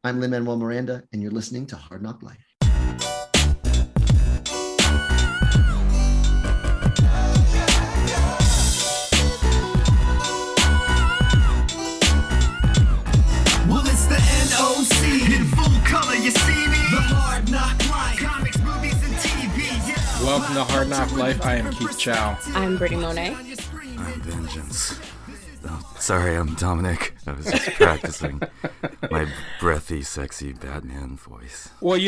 I'm Lin-Manuel Miranda, and you're listening to Hard Knock Life. Well, it's the NOC in full color, you see me? The Hard Knock Life, comics, movies, and TV, yeah. Welcome to Hard Knock Life. I am Keith Chow. I'm Britney Monet. I'm Vengeance. Oh, sorry, I'm Dominic. I was just practicing my breathy, sexy Batman voice. Well,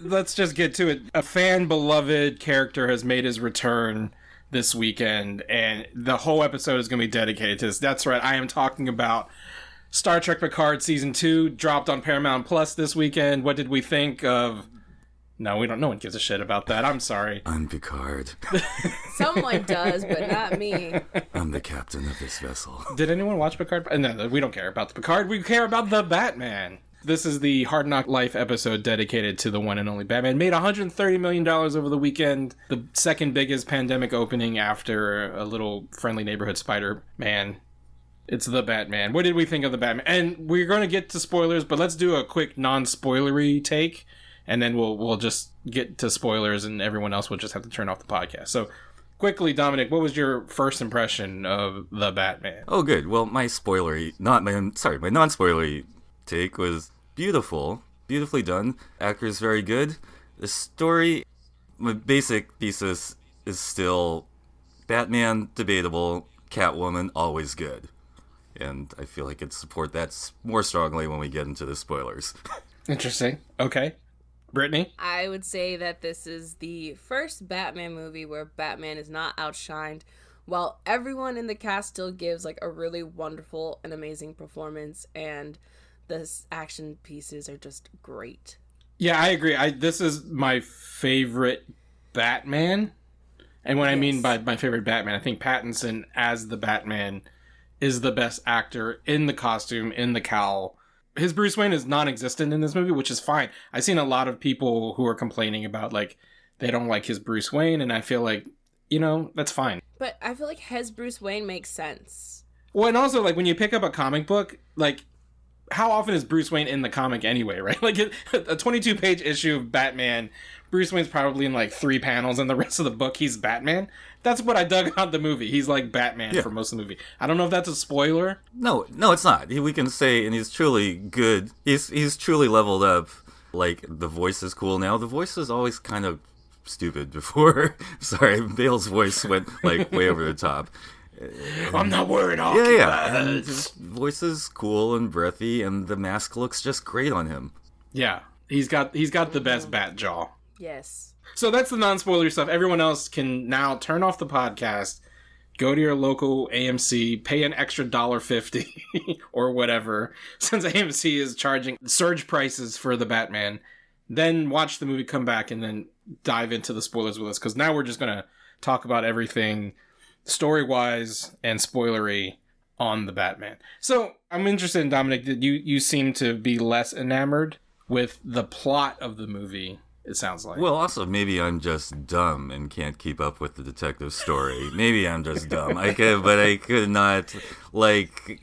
let's just get to it. A fan-beloved character has made his return this weekend, and the whole episode is going to be dedicated to this. That's right, I am talking about Star Trek Picard Season 2, dropped on Paramount Plus this weekend. What did we think of... No, we don't. No one gives a shit about that. I'm sorry. I'm Picard. Someone does, but not me. I'm the captain of this vessel. Did anyone watch Picard? No, we don't care about the Picard. We care about the Batman. This is the Hard Knock Life episode dedicated to the one and only Batman. Made $130 million over the weekend. The second biggest pandemic opening after a little friendly neighborhood Spider-Man. It's the Batman. What did we think of the Batman? And we're going to get to spoilers, but let's do a quick non-spoilery take. And then we'll just get to spoilers, and everyone else will just have to turn off the podcast. So, quickly, Dominic, what was your first impression of the Batman? Oh, good. Well, my non-spoilery take was beautifully done. Actors very good. The story, my basic thesis is still Batman debatable, Catwoman always good, and I feel like I'd support that more strongly when we get into the spoilers. Interesting. Okay. Brittany? I would say that this is the first Batman movie where Batman is not outshined, while everyone in the cast still gives like a really wonderful and amazing performance, and the action pieces are just great. Yeah, I agree. This is my favorite Batman. And what I mean by my favorite Batman, I think Pattinson as the Batman is the best actor in the costume, in the cowl. His Bruce Wayne is non-existent in this movie, which is fine. I've seen a lot of people who are complaining about, like, they don't like his Bruce Wayne, and I feel like, that's fine. But I feel like his Bruce Wayne makes sense. Well, and also, like, when you pick up a comic book, like, how often is Bruce Wayne in the comic anyway, right? Like, a 22-page issue of Batman, Bruce Wayne's probably in, like, 3 panels, and the rest of the book, he's Batman. That's what I dug out the movie. He's like Batman for most of the movie. I don't know if that's a spoiler. No, it's not. We can say, and he's truly good. He's truly leveled up. Like, the voice is cool now. The voice was always kind of stupid before. Sorry, Bale's voice went, like, way over the top. I'm not worried. Yeah. And his voice is cool and breathy, and the mask looks just great on him. Yeah, he's got the best bat jaw. Yes. So that's the non-spoiler stuff. Everyone else can now turn off the podcast, go to your local AMC, pay an extra $1.50 or whatever, since AMC is charging surge prices for the Batman. Then watch the movie, come back, and then dive into the spoilers with us, because now we're just going to talk about everything story-wise and spoilery on the Batman. So I'm interested in, Dominic, that you seem to be less enamored with the plot of the movie. It sounds like. Well, also, maybe I'm just dumb and can't keep up with the detective story. Maybe I'm just dumb. I could not, like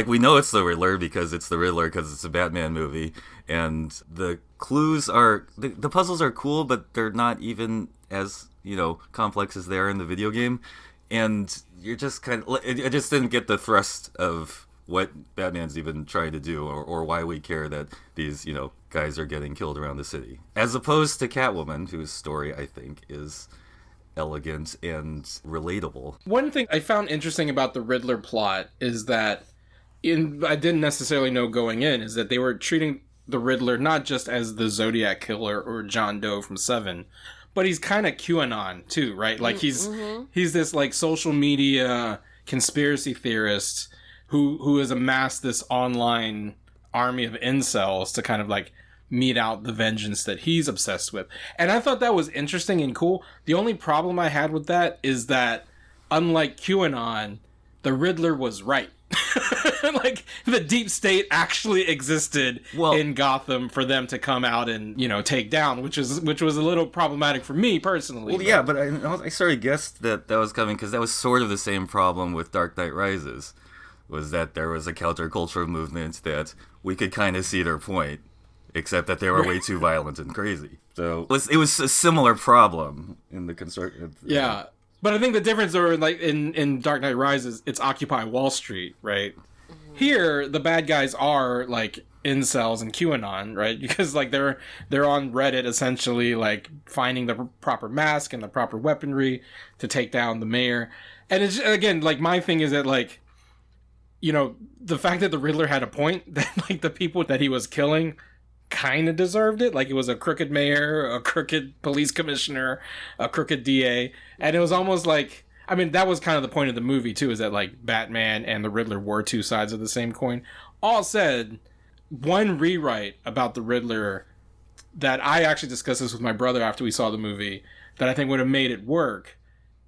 we know it's the Riddler because it's the Riddler because it's a Batman movie, and the clues are, the puzzles are cool, but they're not even as, complex as they are in the video game, and you're just kind of, I just didn't get the thrust of what Batman's even trying to do, or why we care that these, guys are getting killed around the city. As opposed to Catwoman, whose story, I think, is elegant and relatable. One thing I found interesting about the Riddler plot is that, I didn't necessarily know going in, is that they were treating the Riddler not just as the Zodiac Killer or John Doe from Seven, but he's kind of QAnon, too, right? Like, he's this, like, social media conspiracy theorist who has amassed this online army of incels to kind of, like, mete out the vengeance that he's obsessed with. And I thought that was interesting and cool. The only problem I had with that is that, unlike QAnon, the Riddler was right. Like, the deep state actually existed in Gotham for them to come out and, take down, which was a little problematic for me personally. Well, yeah, but I sort of guessed that was coming, because that was sort of the same problem with Dark Knight Rises, was that there was a countercultural movement that we could kind of see their point. except that they were way too violent and crazy. So it was a similar problem in the construction. Yeah. But I think the difference are like in Dark Knight Rises, it's Occupy Wall Street, right? Here, the bad guys are like incels and QAnon, right? Because like they're on Reddit essentially like finding the proper mask and the proper weaponry to take down the mayor. And it's again like my thing is that like, you know, the fact that the Riddler had a point that like the people that he was killing kind of deserved it. Like it was a crooked mayor, a crooked police commissioner, a crooked DA, and it was almost like, I mean, that was kind of the point of the movie too, is that like Batman and the Riddler were two sides of the same coin. All said, one rewrite about the Riddler that I actually discussed this with my brother after we saw the movie that I think would have made it work.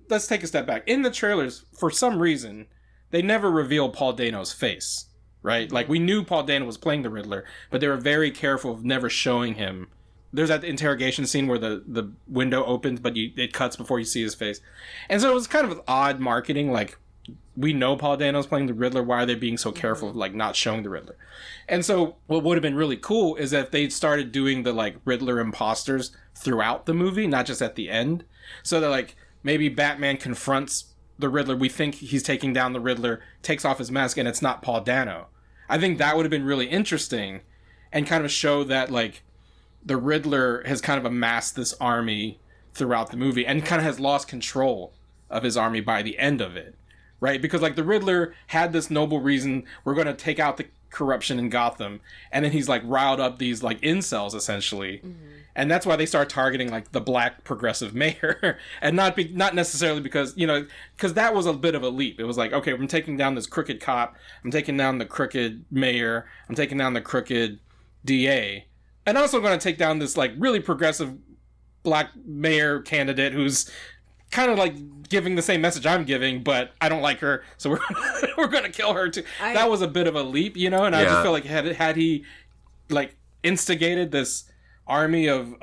Let's take a step back. In the trailers, for some reason, they never reveal Paul Dano's face, right? Like we knew Paul Dano was playing the Riddler, but they were very careful of never showing him. There's that interrogation scene where the window opens, but it cuts before you see his face. And so it was kind of odd marketing, like, we know Paul Dano's playing the Riddler, why are they being so careful of, like, not showing the Riddler? And so what would have been really cool is if they started doing the, like, Riddler imposters throughout the movie, not just at the end. So that, like, maybe Batman confronts the Riddler, we think he's taking down the Riddler, takes off his mask, and it's not Paul Dano. I think that would have been really interesting and kind of show that, like, the Riddler has kind of amassed this army throughout the movie and kind of has lost control of his army by the end of it, right? Because like the Riddler had this noble reason, we're going to take out the corruption in Gotham, and then he's like riled up these like incels essentially, and that's why they start targeting like the black progressive mayor, and not necessarily because, you know, because that was a bit of a leap. It was like, okay, I'm taking down this crooked cop, I'm taking down the crooked mayor, I'm taking down the crooked DA. And also going to take down this like really progressive black mayor candidate who's kind of like giving the same message I'm giving, but I don't like her, so we're going to kill her too. That was a bit of a leap, you know. And I just feel like had he like instigated this army of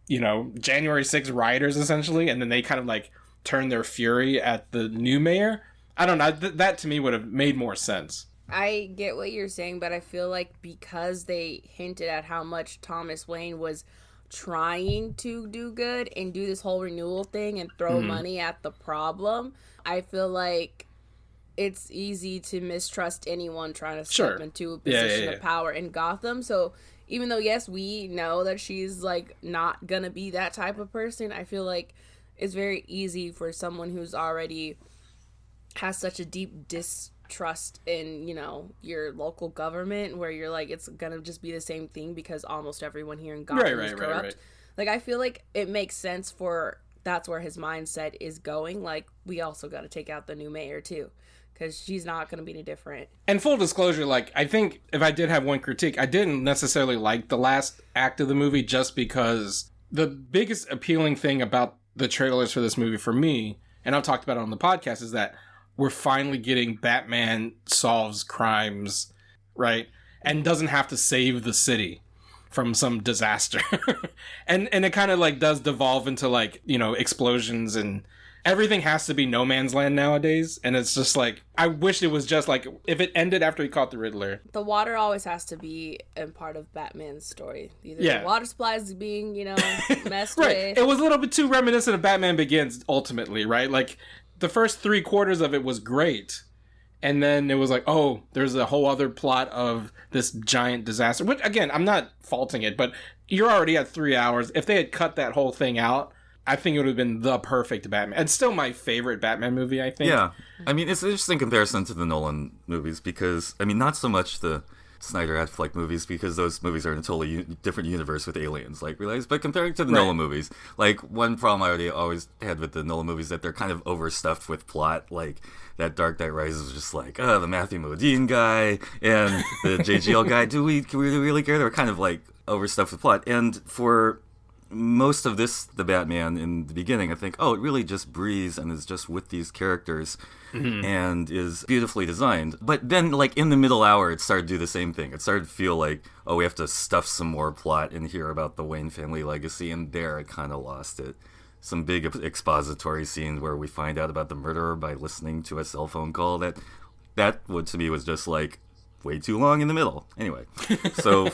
you know, January 6th rioters essentially, and then they kind of like turned their fury at the new mayor. I don't know. That to me would have made more sense. I get what you're saying, but I feel like because they hinted at how much Thomas Wayne was trying to do good and do this whole renewal thing and throw money at the problem, I feel like it's easy to mistrust anyone trying to step into a position of power in Gotham. So even though, yes, we know that she's like not gonna be that type of person, I feel like it's very easy for someone who's already has such a deep distrust in, you know, your local government, where you're like, it's gonna just be the same thing because almost everyone here in Gotham is corrupt. Right. Like, I feel like it makes sense for that's where his mindset is going. Like, we also got to take out the new mayor too, because she's not going to be any different. And full disclosure, like, I think if I did have one critique, I didn't necessarily like the last act of the movie, just because the biggest appealing thing about the trailers for this movie for me, and I've talked about it on the podcast, is that we're finally getting Batman solves crimes, right? And doesn't have to save the city from some disaster. and it kind of like does devolve into like, you know, explosions, and everything has to be no man's land nowadays. And it's just like, I wish it was just like, if it ended after he caught the Riddler. The water always has to be a part of Batman's story. Either the water supply is being, you know, messed with. It was a little bit too reminiscent of Batman Begins, ultimately, right? Like, the first 3/4 of it was great. And then it was like, oh, there's a whole other plot of this giant disaster. Which, again, I'm not faulting it, but you're already at 3 hours. If they had cut that whole thing out, I think it would have been the perfect Batman. It's still my favorite Batman movie, I think. Yeah. I mean, it's an interesting comparison to the Nolan movies because, I mean, not so much the Snyder Affleck movies, because those movies are in a totally different universe with aliens, like, realize. But comparing to the Nolan movies, like, one problem I always had with the Nolan movies is that they're kind of overstuffed with plot. Like, that Dark Knight Rises was just like, oh, the Matthew Modine guy and the JGL guy. Can we really care? They were kind of like overstuffed with plot. And for most of this, the Batman in the beginning, I think, oh, it really just breathes and is just with these characters and is beautifully designed. But then, like, in the middle hour, it started to do the same thing. It started to feel like, oh, we have to stuff some more plot in here about the Wayne family legacy, and there it kind of lost it. Some big expository scenes where we find out about the murderer by listening to a cell phone call. That would, to me, was just like way too long in the middle. Anyway, so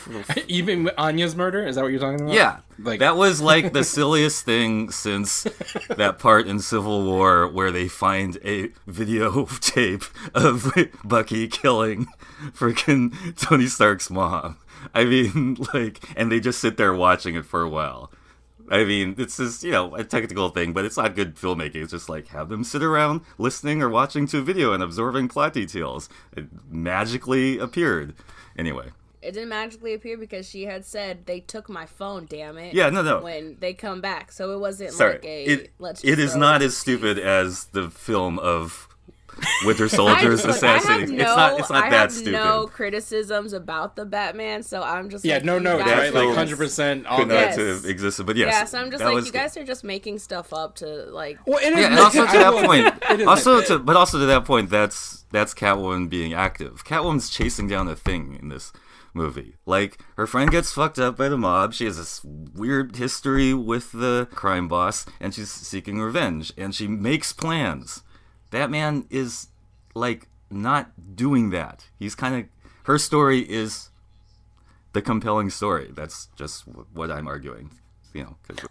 Even Anya's murder? Is that what you're talking about? yeah, Like that was like the silliest thing since that part in Civil War where they find a videotape of Bucky killing freaking Tony Stark's mom. I mean, like, and they just sit there watching it for a while. I mean, this is, a technical thing, but it's not good filmmaking. It's just like, have them sit around listening or watching to a video and absorbing plot details. It magically appeared. Anyway. It didn't magically appear because she had said, they took my phone, damn it. Yeah, no. When they come back. So it wasn't Sorry. like It is not as stupid as the film of Winter Soldiers assassinating. It's not that stupid. I have no criticisms about the Batman, so I'm just right? Like 100% all could not have existed, but yes. Yeah, so I'm just like, you guys are just making stuff up to like. Well, it is. Yeah, and also to that point, also to that point, that's Catwoman being active. Catwoman's chasing down a thing in this movie. Like, her friend gets fucked up by the mob. She has this weird history with the crime boss, and she's seeking revenge, and she makes plans. Batman is, like, not doing that. He's kind of... Her story is the compelling story. That's just what I'm arguing.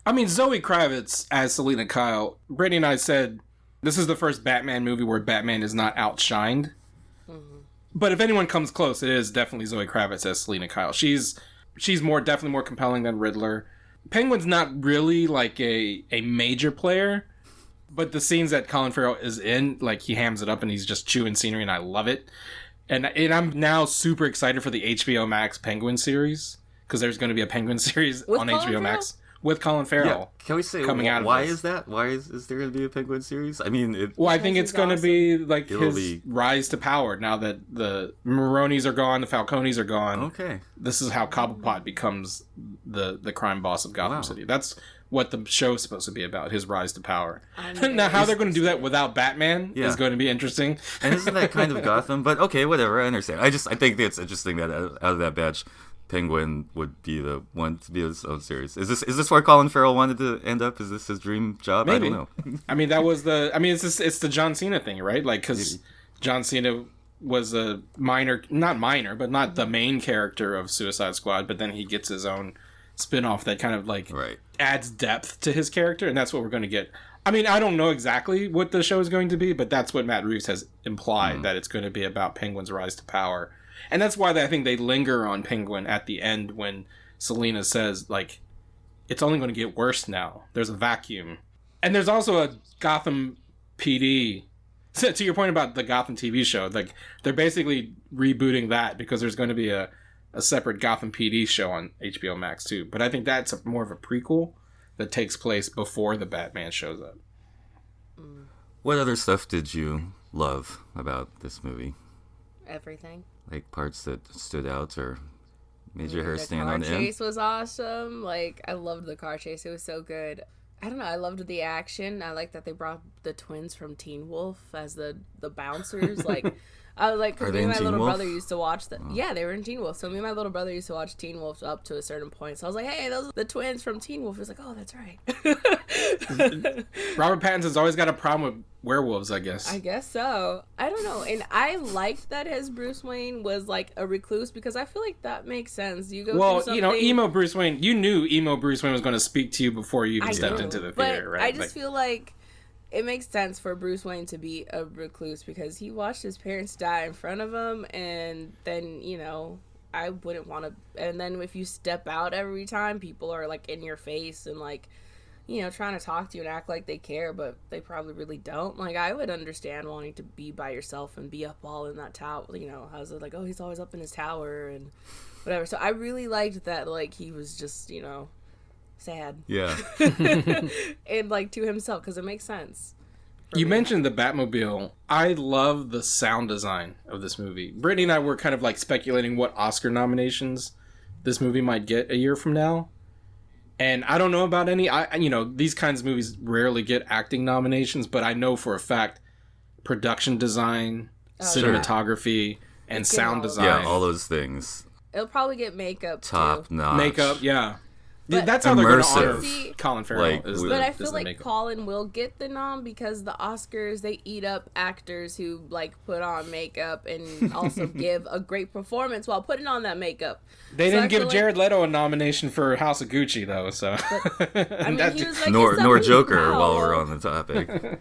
I mean, Zoe Kravitz as Selina Kyle. Brittany and I said, this is the first Batman movie where Batman is not outshined. Mm-hmm. But if anyone comes close, it is definitely Zoe Kravitz as Selina Kyle. She's definitely more compelling than Riddler. Penguin's not really, like, a major player. But the scenes that Colin Farrell is in, like, he hams it up and he's just chewing scenery, and I love it. And I'm now super excited for the HBO Max Penguin series, because there's going to be a Penguin series with on Colin HBO Farrell? Max with Colin Farrell. Yeah. Can we say coming out of why this. is that? Why is there going to be a Penguin series? I mean, I think it's going to be like It'll his be... rise to power now that the Maronis are gone, the Falcones are gone. Okay. This is how Cobblepot becomes the crime boss of Gotham City. That's what the show is supposed to be about, his rise to power. Now, how they're going to do that without Batman is going to be interesting. And isn't that kind of Gotham? But okay, whatever, I understand. I think it's interesting that out of that batch, Penguin would be the one to be his own series. Is this where Colin Farrell wanted to end up? Is this his dream job? Maybe. I don't know. I mean, it's the John Cena thing, right? Like, because John Cena was a not the main character of Suicide Squad, but then he gets his own spin-off that kind of like adds depth to his character, and that's what we're going to get. I mean, I don't know exactly what the show is going to be, but that's what Matt Reeves has implied, that it's going to be about Penguin's rise to power. And that's why I think they linger on Penguin at the end when Selina says, like, it's only going to get worse now. There's a vacuum. And there's also a Gotham PD. So, to your point about the Gotham TV show, like, they're basically rebooting that because there's going to be a separate Gotham PD show on HBO Max too. But I think that's more of a prequel that takes place before the Batman shows up. What other stuff did you love about this movie? Everything. Like parts that stood out or made your hair stand on end? The car chase was awesome. Like, I loved the car chase. It was so good. I don't know. I loved the action. I like that they brought the twins from Teen Wolf as the bouncers. Like, I was like, because me and my little brother used to watch them. Yeah, they were in Teen Wolf. So me and my little brother used to watch Teen Wolf up to a certain point. So I was like, hey, those are the twins from Teen Wolf. He was like, oh, that's right. Robert Pattinson's always got a problem with werewolves, I guess. I guess so. I don't know. And I liked that his Bruce Wayne was like a recluse because I feel like that makes sense. You go through something... Emo-Bruce Wayne, you knew Emo-Bruce Wayne was going to speak to you before you even stepped into the theater, right? I just feel like it makes sense for Bruce Wayne to be a recluse because he watched his parents die in front of him, and then, I wouldn't want to... And then if you step out every time, people are, like, in your face and, like, trying to talk to you and act like they care, but they probably really don't. Like, I would understand wanting to be by yourself and be up all in that tower. How's it like, oh, he's always up in his tower and whatever. So I really liked that, like, he was just, sad. Yeah. And, like, to himself, because it makes sense. You mentioned the Batmobile. I love the sound design of this movie. Brittany and I were kind of, like, speculating what Oscar nominations this movie might get a year from now. And I don't know about any. These kinds of movies rarely get acting nominations, but I know for a fact production design, cinematography, and sound design. Yeah, all those things. It'll probably get makeup, Top too. notch. Makeup, yeah. But- That's how they're going to honor Immersive. Colin Farrell. Like, But I feel is the like makeup. Colin will get the nom because the Oscars, they eat up actors who like put on makeup and also give a great performance while putting on that makeup. They So I didn't feel give like- Jared Leto a nomination for House of Gucci though, so I mean, he was like, nor it's nor something Joker now. while we're on the topic.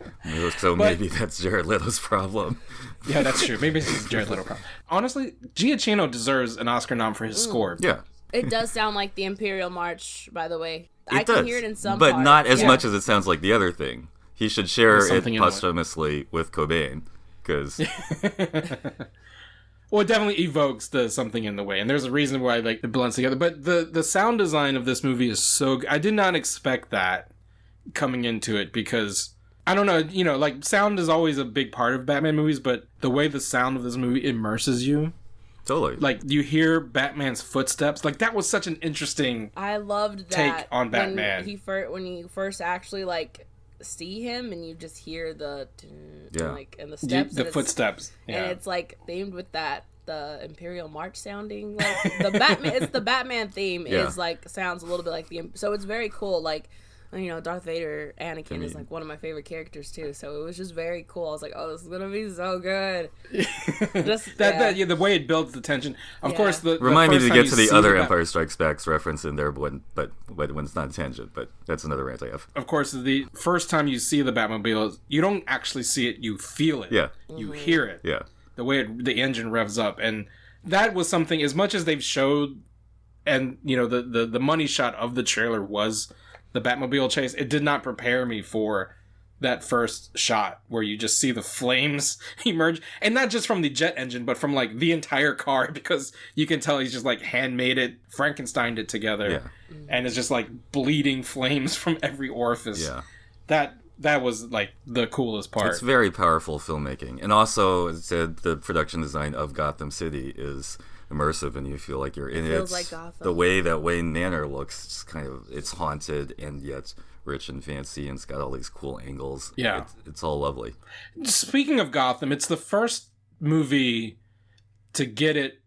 So maybe that's Jared Leto's problem. yeah, that's true. Maybe it's just Jared Leto problem. Honestly, Giacchino deserves an Oscar nom for his score. Yeah. It does sound like the Imperial March, by the way. I It does, can hear it in some but parts. not as Yeah. much as it sounds like the other thing. He should share There's it something in it. posthumously with Cobain, because Well, it definitely evokes the something in the way, and there's a reason why like it blends together. But the sound design of this movie is so good. I did not expect that coming into it because I don't know, you know, like sound is always a big part of Batman movies, but the way the sound of this movie immerses you, totally. like you hear Batman's footsteps, like that was such an interesting. I loved Take that on Batman. when you first actually like see him and you just hear the Yeah. like and the steps The and it's- footsteps, and yeah. it's like themed with that the Imperial March sounding like the Batman. It's the Batman theme Yeah. is like sounds a little bit like so it's very cool. Like, you know, Darth Vader, Anakin is mean- like one of my favorite characters too. So it was just very cool. I was like, oh, this is gonna be so good. Just Yeah, the way it builds the tension. Of Yeah. course, the Remind me first to time get you to the see other Bat- Empire Strikes Back reference in there, when it's not a tangent, but that's another rant I have. Of course, the first time you see the Batmobile, you don't actually see it; you feel it. Yeah. You hear it. Yeah. The way the engine revs up, and that was something. As much as they've showed, and you know, the money shot of the trailer was the Batmobile chase. It did not prepare me for that first shot where you just see the flames emerge, and not just from the jet engine, but from like the entire car, because you can tell he's just like handmade it, Frankensteined it together, Yeah. and it's just like bleeding flames from every orifice. Yeah. That was like the coolest part. It's very powerful filmmaking. And also, as I said, the production design of Gotham City is immersive, and you feel like you're in it. feels like Gotham. The way that Wayne Manor looks, it's kind of, it's haunted and yet rich and fancy, and it's got all these cool angles. Yeah. It's all lovely. Speaking of Gotham, it's the first movie to get it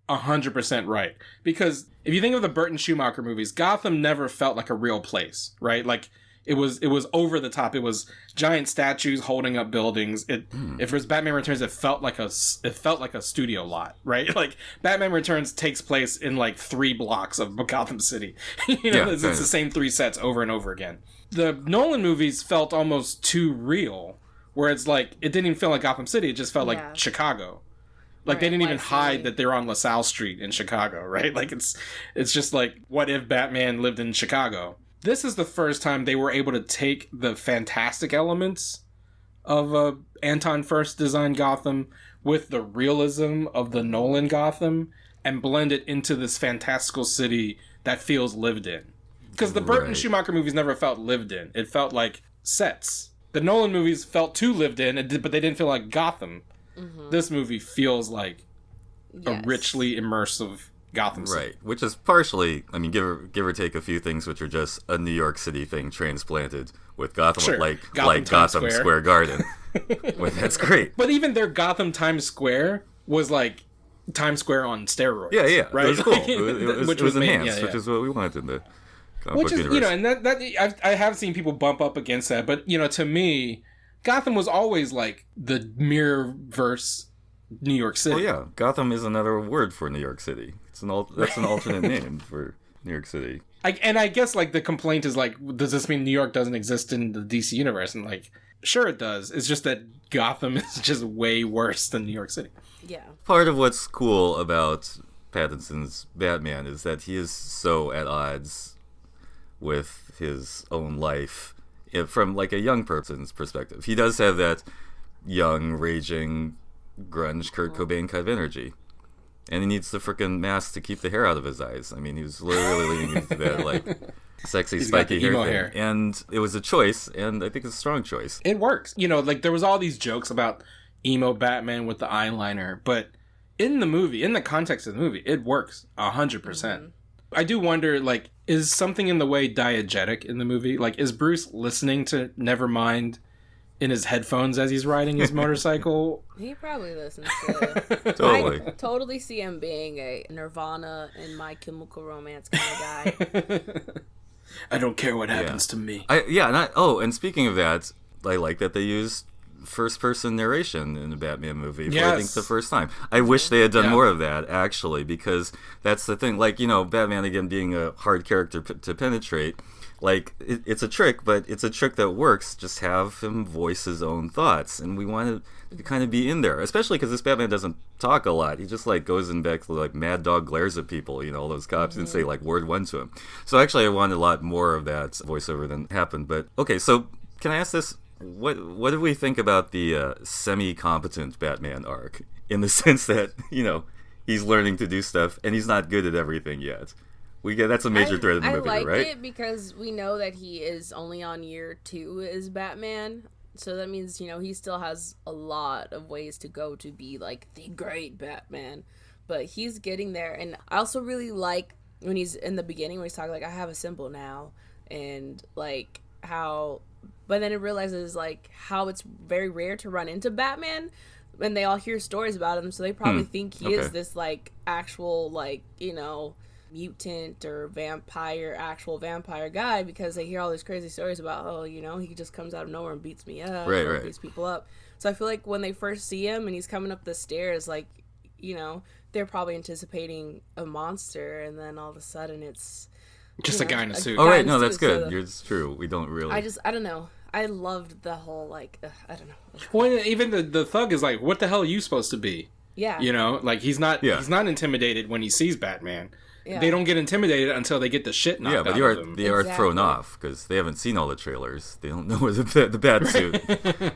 100% right. Because if you think of the Burton Schumacher movies, Gotham never felt like a real place, right? Like it was over the top. It was giant statues holding up buildings. If it was Batman Returns, it felt like a studio lot, right? Like Batman Returns takes place in like 3 blocks of Gotham City. You know, Yeah, it's kind the of. same 3 sets over and over again. The Nolan movies felt almost too real, where it's like it didn't even feel like Gotham City. It just felt Yeah. like Chicago. Like they Right, didn't even Vice hide City. that they're on LaSalle Street in Chicago, right? Like it's just like, what if Batman lived in Chicago? This is the first time they were able to take the fantastic elements of Anton Furst designed Gotham with the realism of the Nolan Gotham and blend it into this fantastical city that feels lived in. Because the Burton Right. Schumacher movies never felt lived in. It felt like sets. The Nolan movies felt too lived in, but they didn't feel like Gotham. This movie feels like Yes. a richly immersive Gotham City. Right, which is partially, I mean, give or take a few things, which are just a New York City thing transplanted with Gotham, Sure. like Times Gotham Square. Square Garden. Well, that's great. But even their Gotham Times Square was like Times Square on steroids. Yeah, yeah, right. It was cool. Like, It was made- enhanced, yeah, yeah. which is what we wanted in the comic Which book is, universe. you know, and that I have seen people bump up against that, but you know, to me, Gotham was always like the mirror verse New York City. Oh yeah, Gotham is another word for New York City. That's an alternate name for New York City. I guess like the complaint is like, does this mean New York doesn't exist in the DC universe? And like, sure it does. It's just that Gotham is just way worse than New York City. Yeah. Part of what's cool about Pattinson's Batman is that he is so at odds with his own life from like a young person's perspective. He does have that young, raging, grunge Kurt Cobain kind of energy. And he needs the frickin' mask to keep the hair out of his eyes. I mean, he was literally leaning into that, like, sexy, He's got spiky the hair emo thing. hair. And it was a choice, and I think it's a strong choice. It works. You know, like there was all these jokes about emo Batman with the eyeliner, but in the movie, in the context of the movie, it works 100%. I do wonder, like, is something in the way diegetic in the movie? Like, is Bruce listening to Nevermind in his headphones as he's riding his motorcycle. He probably listens to it. Totally. I totally see him being a Nirvana and My Chemical Romance kind of guy. I don't care what happens to me. And speaking of that, I like that they used first-person narration in the Batman movie for, I think, the first time. I wish they had done more of that, actually, because that's the thing. Like, Batman, again, being a hard character to penetrate, like, it's a trick, but it's a trick that works. Just have him voice his own thoughts, and we want to kind of be in there, especially because this Batman doesn't talk a lot. He just, like, goes in back to, like, Mad Dog glares at people, all those cops, and say, like, word one to him. So, actually, I wanted a lot more of that voiceover than happened. But, okay, so, can I ask this? What do we think about the semi-competent Batman arc? In the sense that, he's learning to do stuff, and he's not good at everything yet. That's a major thread in the movie, right? I like it because we know that he is only on year 2 as Batman. So that means, he still has a lot of ways to go to be, like, the great Batman. But he's getting there. And I also really like when he's in the beginning, when he's talking, like, I have a symbol now. And, like, how... But then it realizes, like, how it's very rare to run into Batman. And they all hear stories about him. So they probably think he is this, like, actual, like, mutant or actual vampire guy, because they hear all these crazy stories about, he just comes out of nowhere and beats me up, or beats people up. So I feel like when they first see him and he's coming up the stairs, like, they're probably anticipating a monster, and then all of a sudden it's just a guy in a suit. Oh, right, no, that's good. It's true. We don't really... I don't know. I loved the whole, like, I don't know. Well, even the thug is like, what the hell are you supposed to be? Yeah. Like, he's not intimidated when he sees Batman. Yeah. They don't get intimidated until they get the shit knocked out of them. They are thrown off because they haven't seen all the trailers. They don't know where the bat suit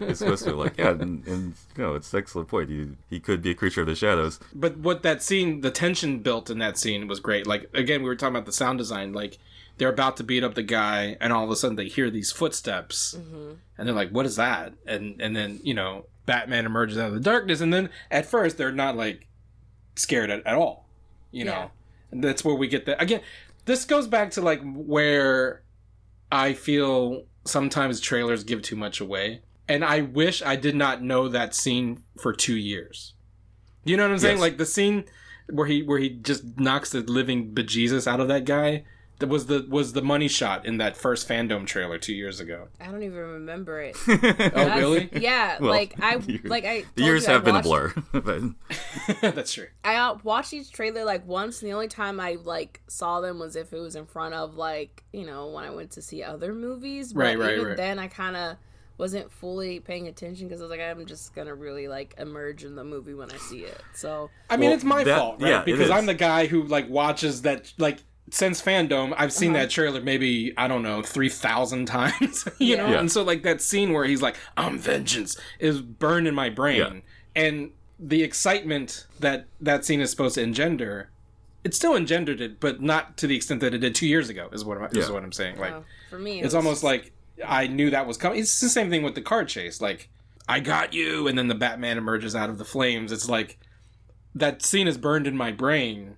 is supposed to be. Like, and it's an excellent point. He could be a creature of the shadows. But what that scene, the tension built in that scene was great. Like, again, we were talking about the sound design. Like, they're about to beat up the guy, and all of a sudden they hear these footsteps, and they're like, "What is that?" And then Batman emerges out of the darkness, and then at first they're not like scared at all, know. And that's where we get that. Again, this goes back to, like, where I feel sometimes trailers give too much away. And I wish I did not know that scene for 2 years. You know what I'm saying? Like, the scene where he just knocks the living bejesus out of that guy, that was the money shot in that first Fandom trailer 2 years ago. I don't even remember it. Oh, really? Yeah, well, the years have been a blur. But that's true. I watched each trailer like once, and the only time I like saw them was if it was in front of, like, when I went to see other movies. But even then, I kind of wasn't fully paying attention because I was like, I'm just gonna really, like, immerse in the movie when I see it. So I mean, it's my fault, right? Yeah, because I'm the guy who, like, watches that, like. Since Fandom, I've seen that trailer maybe, I don't know, 3,000 times, you know? And so, like, that scene where he's like, I'm vengeance, is burned in my brain. Yeah. And the excitement that scene is supposed to engender, it still engendered it, but not to the extent that it did 2 years ago, is what I'm saying. Like, for me, it's almost like I knew that was coming. It's the same thing with the car chase. Like, I got you, and then the Batman emerges out of the flames. It's like, that scene is burned in my brain.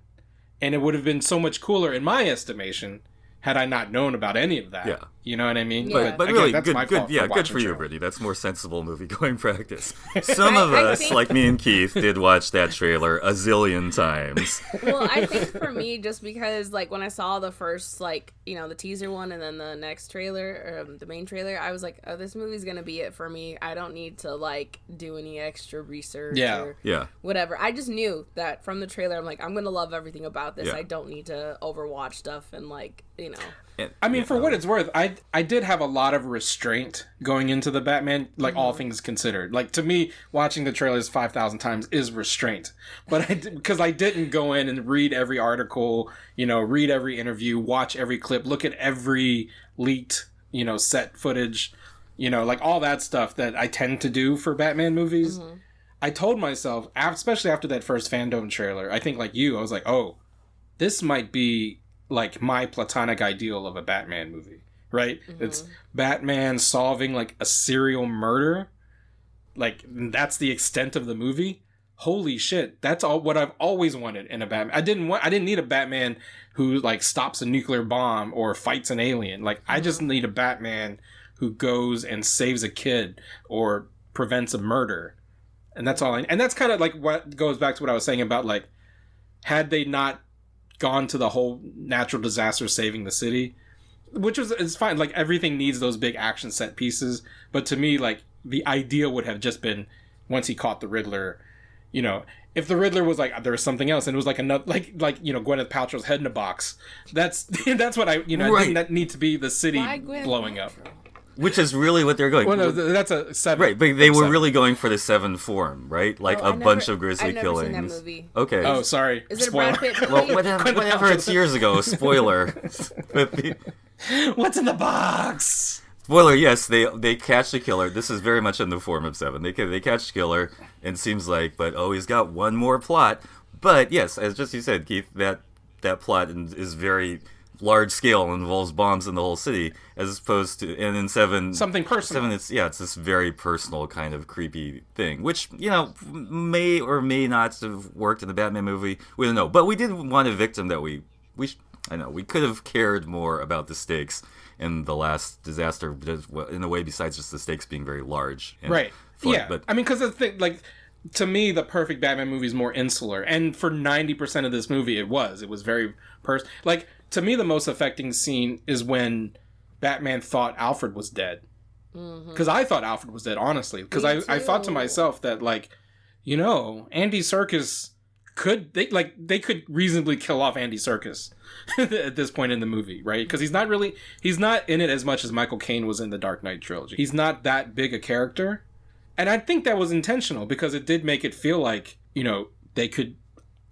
And it would have been so much cooler, in my estimation, had I not known about any of that. Yeah. You know what I mean? Yeah. But really, that's my fault. Yeah, good for you, Brittany. That's more sensible movie-going practice. Some of us, like me and Keith, did watch that trailer a zillion times. Well, I think for me, just because, like, when I saw the first, like, the teaser one and then the next trailer, the main trailer, I was like, oh, this movie's gonna be it for me. I don't need to, like, do any extra research or whatever. I just knew that from the trailer, I'm like, I'm gonna love everything about this. I don't need to overwatch stuff and, like, I mean, for what it's worth, I did have a lot of restraint going into the Batman, like, all things considered. Like, to me, watching the trailers 5,000 times is restraint. But because I didn't go in and read every article, read every interview, watch every clip, look at every leaked, set footage, like, all that stuff that I tend to do for Batman movies. I told myself, especially after that first Fandom trailer, I think, like you, I was like, oh, this might be, like, my platonic ideal of a Batman movie, right? It's Batman solving, like, a serial murder. Like, that's the extent of the movie. Holy shit, that's all what I've always wanted in a Batman. I didn't need a Batman who, like, stops a nuclear bomb or fights an alien. Like, I just need a Batman who goes and saves a kid or prevents a murder. And that's all. And that's kind of like what goes back to what I was saying about, like, had they not gone to the whole natural disaster saving the city, which is fine. Like, everything needs those big action set pieces. But to me, like, the idea would have just been, once he caught the Riddler, you know, if the Riddler was like, there was something else, and it was like another, like you know, Gwyneth Paltrow's head in a box. That's what I, you know, I think that need to be the city blowing up. Which is really what they're going. Well, no, that's a 7. Right, but they were really going for the 7 form, right? Like a bunch of grisly I've never killings. Seen that movie. Okay. Oh, sorry. Is it Spoiler. a Brad Pitt Well, movie? whatever. It's years ago. Spoiler. What's in the box? Spoiler. Yes, they catch the killer. This is very much in the form of 7. They catch the killer, and it seems like, but he's got one more plot. But yes, as just you said, Keith, that plot is very large scale and involves bombs in the whole city, as opposed to, and in 7 something personal. 7, it's this very personal kind of creepy thing, which, you know, may or may not have worked in the Batman movie. We don't know, but we did want a victim that we could have cared more about the stakes in the last disaster, in a way besides just the stakes being very large. Right. Yeah. But I mean, because the thing, like, to me, the perfect Batman movie is more insular, and for 90% of this movie, it was very like, to me, the most affecting scene is when Batman thought Alfred was dead. Because I thought Alfred was dead, honestly. Because I thought to myself that, like, you know, Andy Serkis they could reasonably kill off Andy Serkis at this point in the movie, right? Because he's not in it as much as Michael Caine was in the Dark Knight trilogy. He's not that big a character. And I think that was intentional, because it did make it feel like, you know, they could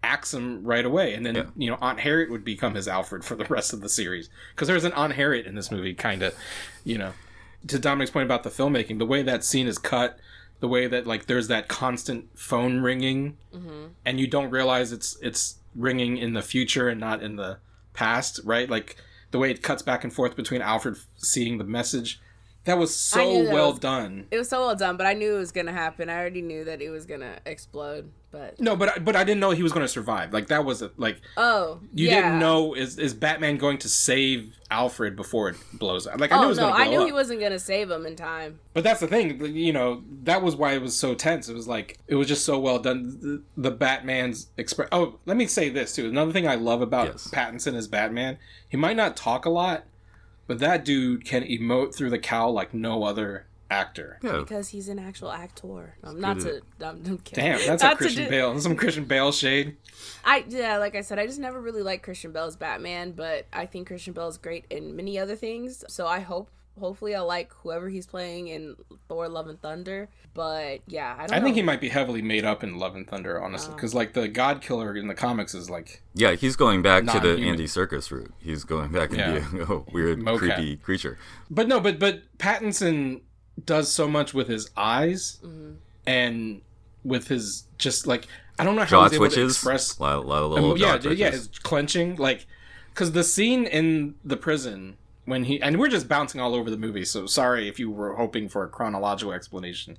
axe him right away, and then you know, Aunt Harriet would become his Alfred for the rest of the series, because there's an Aunt Harriet in this movie, kind of, you know. To Dominic's point about the filmmaking, the way that scene is cut, the way that, like, there's that constant phone ringing, and you don't realize it's ringing in the future and not in the past, right? Like, the way it cuts back and forth between Alfred seeing the message. That was so well done. It was so well done, but I knew it was going to happen. I already knew that it was going to explode. But no, but I didn't know he was going to survive. Like, that was like, you didn't know, is Batman going to save Alfred before it blows up? Like, I knew it was going to blow up. I knew he wasn't going to save him in time. But that's the thing, you know, that was why it was so tense. It was like, it was just so well done. The Batman's express. Oh, let me say this too. Another thing I love about Pattinson as Batman, he might not talk a lot, but that dude can emote through the cowl like no other actor. Yeah. Because he's an actual actor. I'm kidding. Damn, that's a Christian Bale. That's some Christian Bale shade. Like I said, I just never really liked Christian Bale as Batman, but I think Christian Bale is great in many other things. So hopefully I like whoever he's playing in Thor: Love and Thunder. But yeah, I think he might be heavily made up in Love and Thunder, honestly, because like the God Killer in the comics is like, yeah, he's going back to the Andy Serkis route. He's going back and being a weird, creepy creature. But no, but Pattinson does so much with his eyes and with his, just like, I don't know how he's able to express a lot of little jaw twitches. His clenching, like, because the scene in the prison when and we're just bouncing all over the movie, so sorry if you were hoping for a chronological explanation,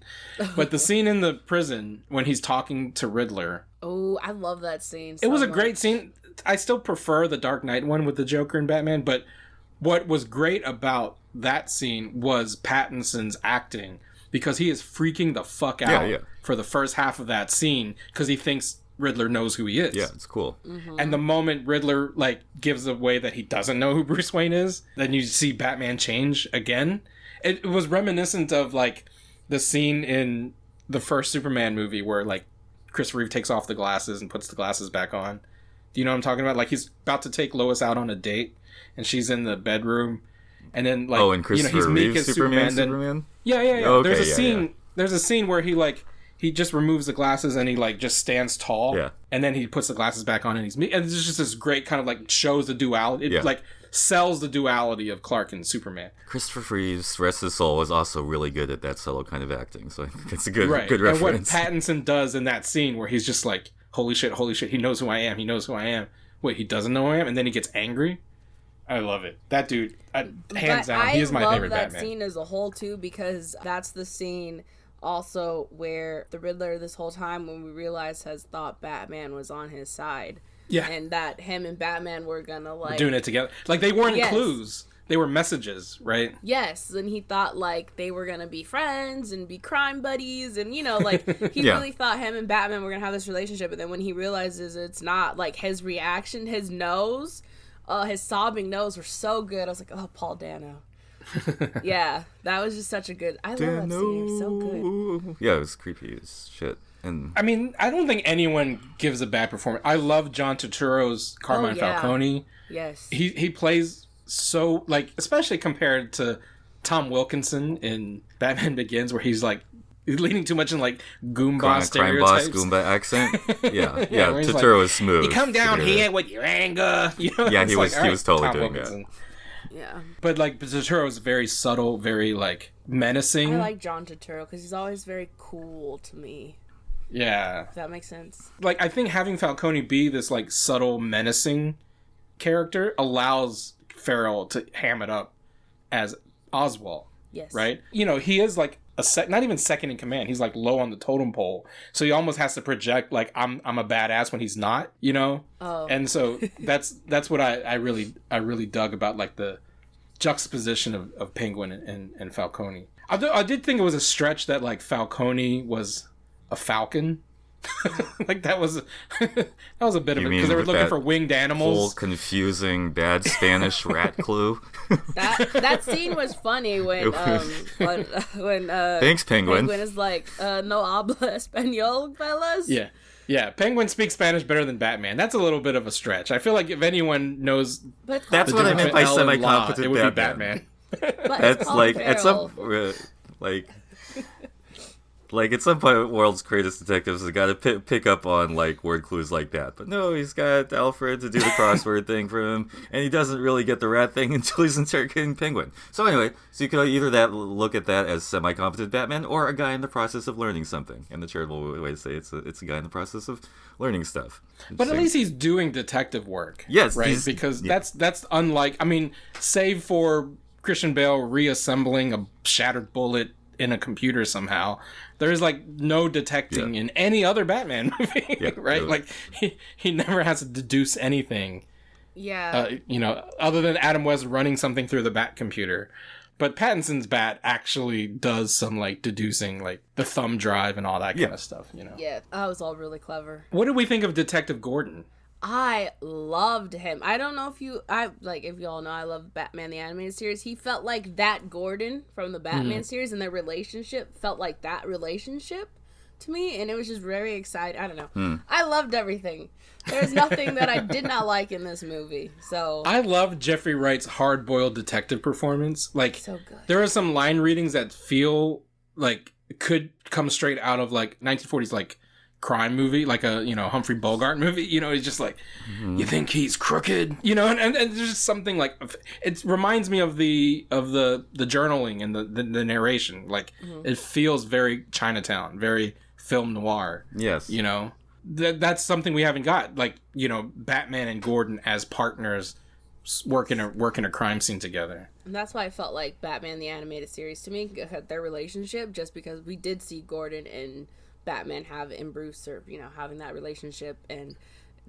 but the scene in the prison when he's talking to Riddler. Oh, I love that scene. It was a great scene. I still prefer the Dark Knight one with the Joker and Batman, but what was great about that scene was Pattinson's acting, because he is freaking the fuck out for the first half of that scene, because he thinks Riddler knows who he is. Yeah, it's cool. And the moment Riddler, like, gives away that he doesn't know who Bruce Wayne is, then you see Batman change again. It was reminiscent of, like, the scene in the first Superman movie where, like, Christopher Reeve takes off the glasses and puts the glasses back on. Do you know what I'm talking about? Like, he's about to take Lois out on a date, and she's in the bedroom, and then, like, and Christopher he's meek Reeve's as Superman. Superman? Yeah. Okay, There's a scene where he just removes the glasses and he, like, just stands tall. Yeah. And then he puts the glasses back on and he's meek. And it's just this great kind of, like, shows the duality. It, like, sells the duality of Clark and Superman. Christopher Reeve's, rest his soul, was also really good at that subtle kind of acting. So I think it's a good reference. And what Pattinson does in that scene where he's just like, holy shit, he knows who I am. Wait, he doesn't know who I am? And then he gets angry? I love it. That dude, hands down, he is my favorite Batman. I love that scene as a whole, too, because that's the scene also where the Riddler this whole time, when we realized, has thought Batman was on his side. Yeah. And that him and Batman were gonna, like, doing it together. Like, they weren't clues. they were messages, right? Yes, and he thought like they were gonna be friends and be crime buddies, and like he Yeah. really thought him and Batman were gonna have this relationship. And then when he realizes it's not, like his reaction, his nose, his sobbing nose were so good. I was like, oh, Paul Dano. Yeah, that was just such a good. I love that scene. It was so good. Yeah, it was creepy as shit. And I mean, I don't think anyone gives a bad performance. I love John Turturro's Carmine yeah. Falcone. Yes. He plays so, like, especially compared to Tom Wilkinson in Batman Begins, where he's like leaning too much in like Goomba crime stereotypes. boss Goomba accent. Yeah, where he's Turturro like, is smooth. You come down Yeah. here with your anger. Yeah, It's he was totally Tom doing Wilkinson. Yeah. But like Turturro's very subtle, very like menacing. I like John Turturro because he's always very cool to me. Yeah. If that makes sense. Like, I think having Falcone be this like subtle, menacing character allows Farrell to ham it up as Oswald. Yes. Right? He is like not even second in command. He's like low on the totem pole. So he almost has to project like I'm a badass when he's not, Oh. And so that's what I really dug about like the juxtaposition of Penguin and Falcone. I did think it was a stretch that like Falcone was a falcon. Like that was a bit of it, because they were looking for winged Whole animals. confusing bad Spanish rat clue. That scene was funny when Thanks, Penguin. Penguin is like, no habla español, fellas. Yeah, Penguin speaks Spanish better than Batman. That's a little bit of a stretch. I feel like if anyone knows, But it's That's the what I difference meant by between L and La, semi-competent it would be Batman. Batman. but That's it's like Colin at Farrell. at some point, World's Greatest Detectives has got to pick up on like word clues like that. But no, he's got Alfred to do the crossword thing for him, and he doesn't really get the rat thing until he's interrogating Penguin. So anyway, so you could either look at that as semi-competent Batman or a guy in the process of learning something. And the charitable way to say it's a guy in the process of learning stuff. But at least he's doing detective work. Yes, right? Because that's unlike. I mean, save for Christian Bale reassembling a shattered bullet in a computer somehow, there's like no detecting in any other Batman movie, right? Like he never has to deduce anything. Yeah. Other than Adam West running something through the Bat computer. But Pattinson's Bat actually does some like deducing, like the thumb drive and all that kind of stuff. Yeah, that was all really clever. What did we think of Detective Gordon? I loved him. I don't know if you all know, I love Batman the Animated Series. He felt like that Gordon from the Batman series, and their relationship felt like that relationship to me, and it was just very exciting. I don't know. I loved everything. There's nothing that I did not like in this movie. So I love Jeffrey Wright's hard-boiled detective performance. Like, so good. There are some line readings that feel like could come straight out of like 1940s like crime movie, like a Humphrey Bogart movie. He's just like, you think he's crooked, and there's just something like, it reminds me of the journaling and the narration. Like it feels very Chinatown, very film noir. Yes. That's something we haven't got. Like, Batman and Gordon as partners working a crime scene together. And that's why I felt like Batman the Animated Series to me had their relationship, just because we did see Gordon and Batman have in Bruce, or having that relationship, and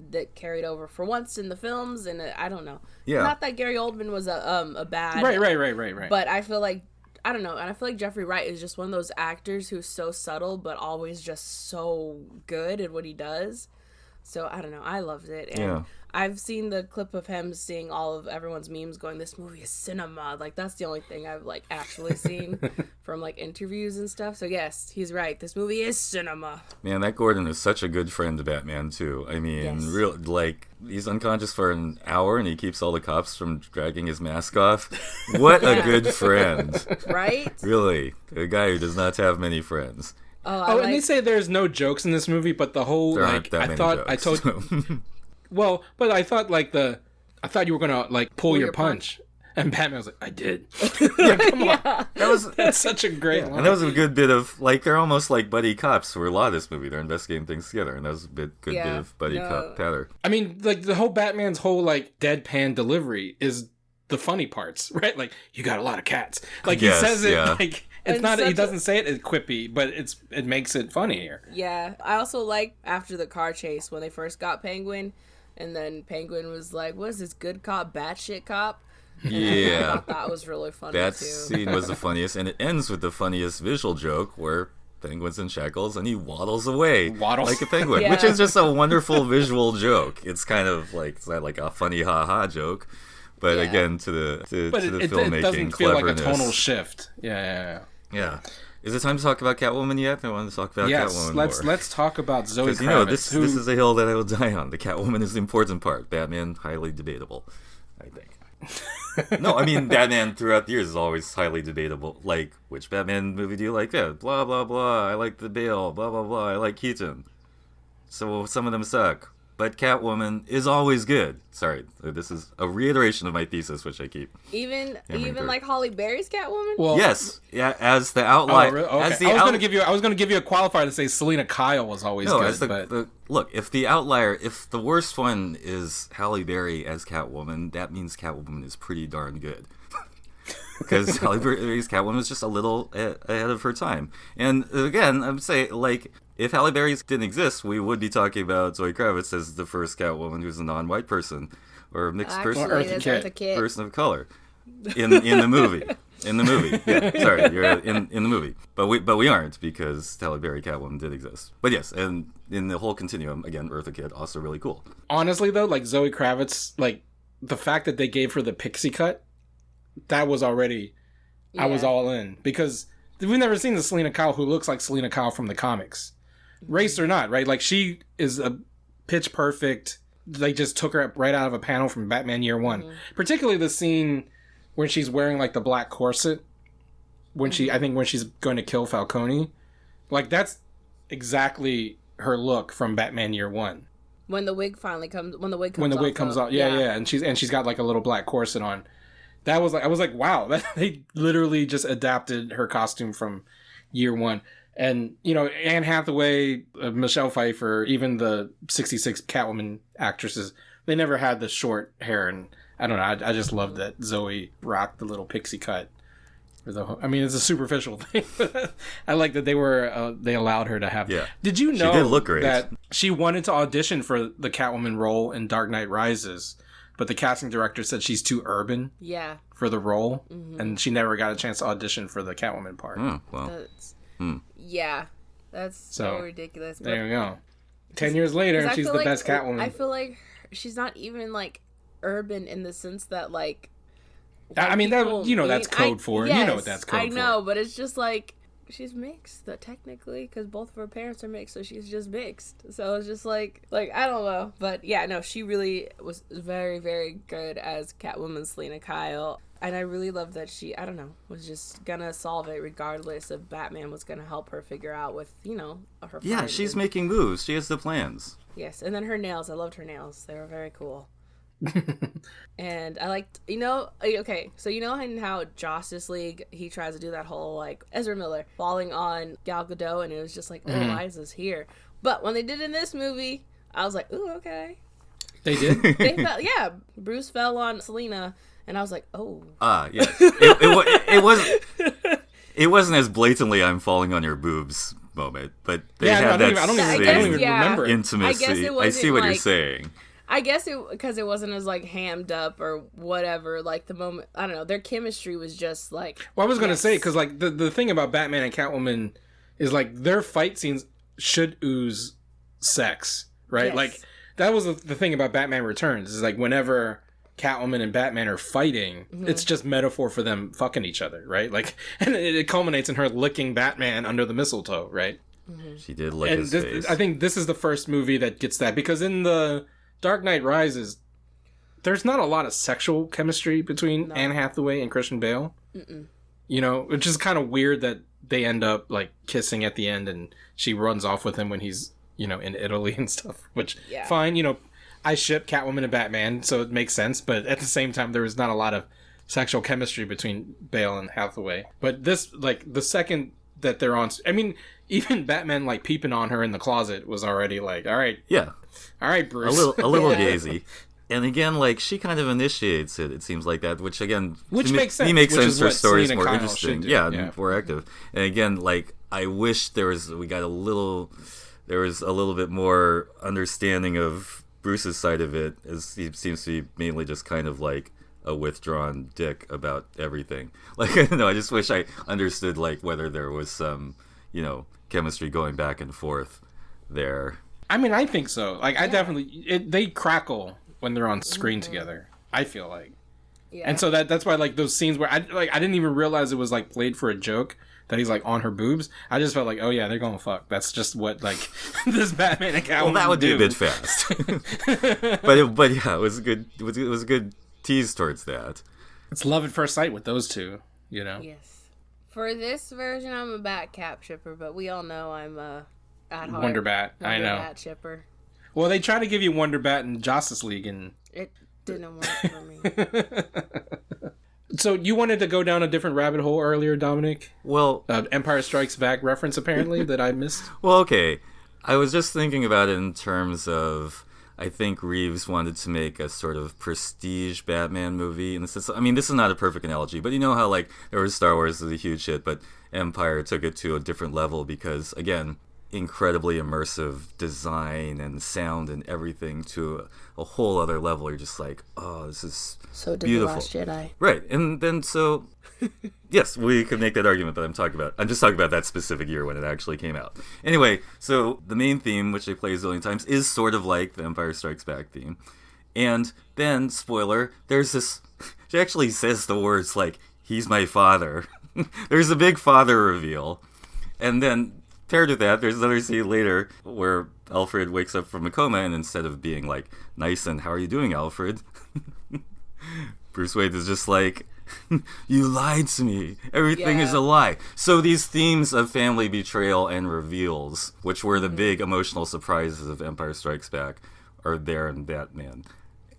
that carried over for once in the films. And I don't know, not that Gary Oldman was a bad right, but I feel like, I don't know, and I feel like Jeffrey Wright is just one of those actors who's so subtle but always just so good at what he does. So I don't know, I loved it. And I've seen the clip of him seeing all of everyone's memes going, this movie is cinema. Like, that's the only thing I've like actually seen from like interviews and stuff. So yes, he's right. This movie is cinema. Man, that Gordon is such a good friend to Batman too. I mean, he's unconscious for an hour and he keeps all the cops from dragging his mask off. What a good friend. Right? Really. A guy who does not have many friends. And they say there's no jokes in this movie, but the whole there aren't that many jokes. Well, but I thought I thought you were gonna like pull your punch. And Batman was like, I did. Come on. That's such a great line. And that was a good bit of, like, they're almost like buddy cops for a lot of this movie. They're investigating things together, and that was a good bit of buddy cop patter. I mean, like, the whole Batman's whole, like, deadpan delivery is the funny parts, right? Like, you got a lot of cats. Like, he says it, like, it's not, he doesn't say it as quippy, but it makes it funnier. Yeah. I also like, after the car chase, when they first got Penguin, and then Penguin was like, what is this, good cop, bad shit cop? Yeah. I thought that was really funny That too. scene was the funniest, and it ends with the funniest visual joke where Penguin's in shackles and he waddles away like a penguin, Yeah. which is just a wonderful visual joke. It's kind of like, it's not like a funny ha-ha joke, but Yeah. again, to the it filmmaking doesn't feel like a cleverness. tonal shift. Yeah. Yeah. Is it time to talk about Catwoman yet? I want to talk about Yes, Catwoman let's more. let's talk about Zoe Because, Kravitz. this who, is a hill that I will die on. The Catwoman is the important part. Batman, highly debatable, I think. No, I mean, Batman throughout the years is always highly debatable. Like, which Batman movie do you like? Yeah, blah, blah, blah. I like the Bale. Blah, blah, blah. I like Keaton. So some of them suck. But Catwoman is always good. Sorry, this is a reiteration of my thesis, which I keep. Even through. like Halle Berry's Catwoman. well, Yes, yeah, as the outline. really? Okay. As the I was going to give you a qualifier to say Selena Kyle was always No, good. as look, if the outlier, if the worst one is Halle Berry as Catwoman, that means Catwoman is pretty darn good. Because Halle Berry's Catwoman was just a little ahead of her time. And again, I'm saying, like, if Halle Berry didn't exist, we would be talking about Zoe Kravitz as the first Catwoman who's a non-white person or a mixed person, Actually, Eartha that's Kitt. Eartha Kitt. person of color in the movie. In the movie, yeah. Sorry, you're in the movie, but we aren't because Halle Berry Catwoman did exist. But yes, and in the whole continuum, again, Eartha Kitt also really cool. Honestly, though, like Zoe Kravitz, like the fact that they gave her the pixie cut, that was already, I was Yeah. all in because we've never seen the Selena Kyle who looks like Selena Kyle from the comics, race or not, right? Like she is a pitch perfect. They just took her right out of a panel from Batman Year One, particularly the scene when she's wearing like the black corset when I think when she's going to kill Falcone, like that's exactly her look from Batman Year One. When the wig comes off, yeah, and she's got like a little black corset on. That was like, I was like, wow, they literally just adapted her costume from Year One. And Anne Hathaway, Michelle Pfeiffer, even the '66 Catwoman actresses, they never had the short hair, and I don't know. I just love that Zoe rocked the little pixie cut. I mean, it's a superficial thing. I like that they allowed her to have. Yeah. Did you know She did look great. that she wanted to audition for the Catwoman role in Dark Knight Rises, but the casting director said she's too urban Yeah. for the role, and she never got a chance to audition for the Catwoman part. Oh, well, That's, yeah. That's So, so ridiculous. But, There you go. 10 years later, 'cause and I she's feel the like- best Catwoman. I feel like she's not even like urban in the sense that like. I mean, people that's code for it. You know what that's code I for. know, but it's just like she's mixed, technically, because both of her parents are mixed, so she's just mixed. So it's just like I don't know, but yeah, no, she really was very, very good as Catwoman Selena Kyle, and I really love that she, I don't know, was just gonna solve it regardless if Batman was gonna help her figure out with her. yeah, friend. she's making moves. She has the plans. Yes, and then her nails. I loved her nails. They were very cool. And I liked, okay, so how Justice League, he tries to do that whole, like, Ezra Miller falling on Gal Gadot, and it was just like, oh, why is this here? But when they did in this movie, I was like, ooh, okay. They did? Yeah, Bruce fell on Selena, and I was like, oh. Yes. It wasn't as blatantly "I'm falling on your boobs" moment, but they Yeah, had I that don't same even remember it. intimacy. I guess it I see what wasn't, you're like- saying. I guess because it wasn't as, like, hammed up or whatever, like, the moment, I don't know, their chemistry was just, like... Well, I was going to yes. say, because, like, the thing about Batman and Catwoman is, like, their fight scenes should ooze sex, right? Yes. Like, that was the thing about Batman Returns, is, like, whenever Catwoman and Batman are fighting, it's just metaphor for them fucking each other, right? Like, and it culminates in her licking Batman under the mistletoe, right? She did lick And his face. I think this is the first movie that gets that, because in the Dark Knight Rises, there's not a lot of sexual chemistry between Anne Hathaway and Christian Bale. Which is kind of weird that they end up, like, kissing at the end and she runs off with him when he's, in Italy and stuff, which, Yeah. fine, I ship Catwoman and Batman, so it makes sense, but at the same time, there was not a lot of sexual chemistry between Bale and Hathaway. But this, like, the second that they're on, I mean, even Batman, like, peeping on her in the closet was already like, all right, Bruce. a little gazy. And again, like, she kind of initiates it. It seems like that, which again, Which makes sense, He makes which sense is for what stories Selena more Kyle interesting. should do, Yeah, yeah. more active. And again, like, I wish there was a little bit more understanding of Bruce's side of it, as he seems to be mainly just kind of like a withdrawn dick about everything. Like, I don't know, I just wish I understood, like, whether there was some, chemistry going back and forth there. I mean, I think so. Like, I definitely... they crackle when they're on screen together, I feel like. Yeah. And so that's why, like, those scenes where I didn't even realize it was, like, played for a joke, that he's, like, on her boobs. I just felt like, oh yeah, they're gonna fuck. That's just what, like, this Batman and Catwoman Well, that would do. be a bit fast. but yeah, it was a good. It was a good tease towards that. It's love at first sight with those two, Yes. For this version, I'm a Bat-Cat shipper, but we all know I'm a at heart Wonder Bat. I know. Bat shipper. Well, they try to give you Wonder Bat in Justice League, and It didn't work for me. so you wanted to go down a different rabbit hole earlier, Dominic? Well, Empire Strikes Back reference apparently that I missed. well, okay. I was just thinking about it in terms of, I think Reeves wanted to make a sort of prestige Batman movie. And this is not a perfect analogy, but you know how, like, there was Star Wars was a huge hit, but Empire took it to a different level because, again, incredibly immersive design and sound and everything to a whole other level. You're just like, oh, this is So did beautiful. The Last Jedi. Right. And then so, yes, we could make that argument that I'm just talking about that specific year when it actually came out. Anyway, so the main theme, which they play a zillion times, is sort of like the Empire Strikes Back theme. And then, spoiler, there's this, she actually says the words like, he's my father. There's a big father reveal. And then, paired with that, there's another scene later where Alfred wakes up from a coma, and instead of being like, nice and how are you doing, Alfred? Bruce Wayne is just like, you lied to me. Everything is a lie. So these themes of family betrayal and reveals, which were the big emotional surprises of Empire Strikes Back, are there in Batman.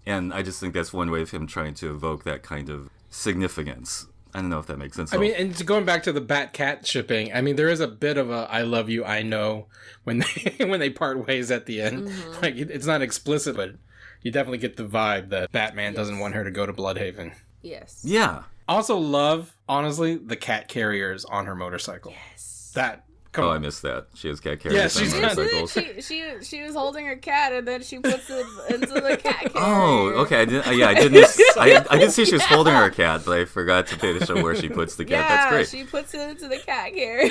And I just think that's one way of him trying to evoke that kind of significance. I don't know if that makes sense. I mean, and going back to the Bat-Cat shipping, I mean, there is a bit of a "I love you, I know" when they part ways at the end. Like, it's not explicit, but you definitely get the vibe that Batman doesn't want her to go to Bloodhaven. Yes. Yeah. Also, love, honestly, the cat carriers on her motorcycle. Yes. That. Come Oh, on. I missed that. She has cat carriers Yeah, on she's got- motorcycles. She was holding her cat, and then she puts it into the cat carrier. Oh, okay. I did see she was holding her cat, but I forgot to pay to show where she puts the cat. Yeah, That's great. she puts it into the cat carrier.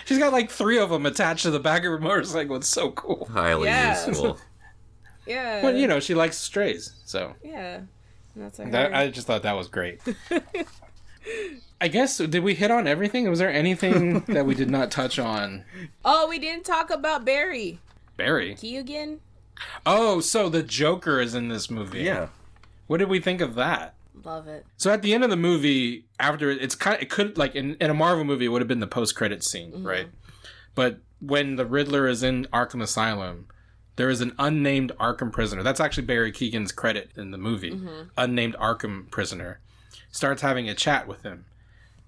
She's got like 3 of them attached to the back of her motorcycle. It's so cool. Highly Yeah. useful. Yeah. But, she likes strays, so. Yeah. That's like I just thought that was great. I guess, did we hit on everything? Was there anything that we did not touch on? Oh, we didn't talk about Barry Barry? Keoghan. Oh, so the Joker is in this movie. Yeah. What did we think of that? Love it. So at the end of the movie, after it could, like, in a Marvel movie, it would have been the post-credit scene, right? But when the Riddler is in Arkham Asylum, there is an unnamed Arkham prisoner. That's actually Barry Keoghan's credit in the movie. Unnamed Arkham prisoner. Starts having a chat with him.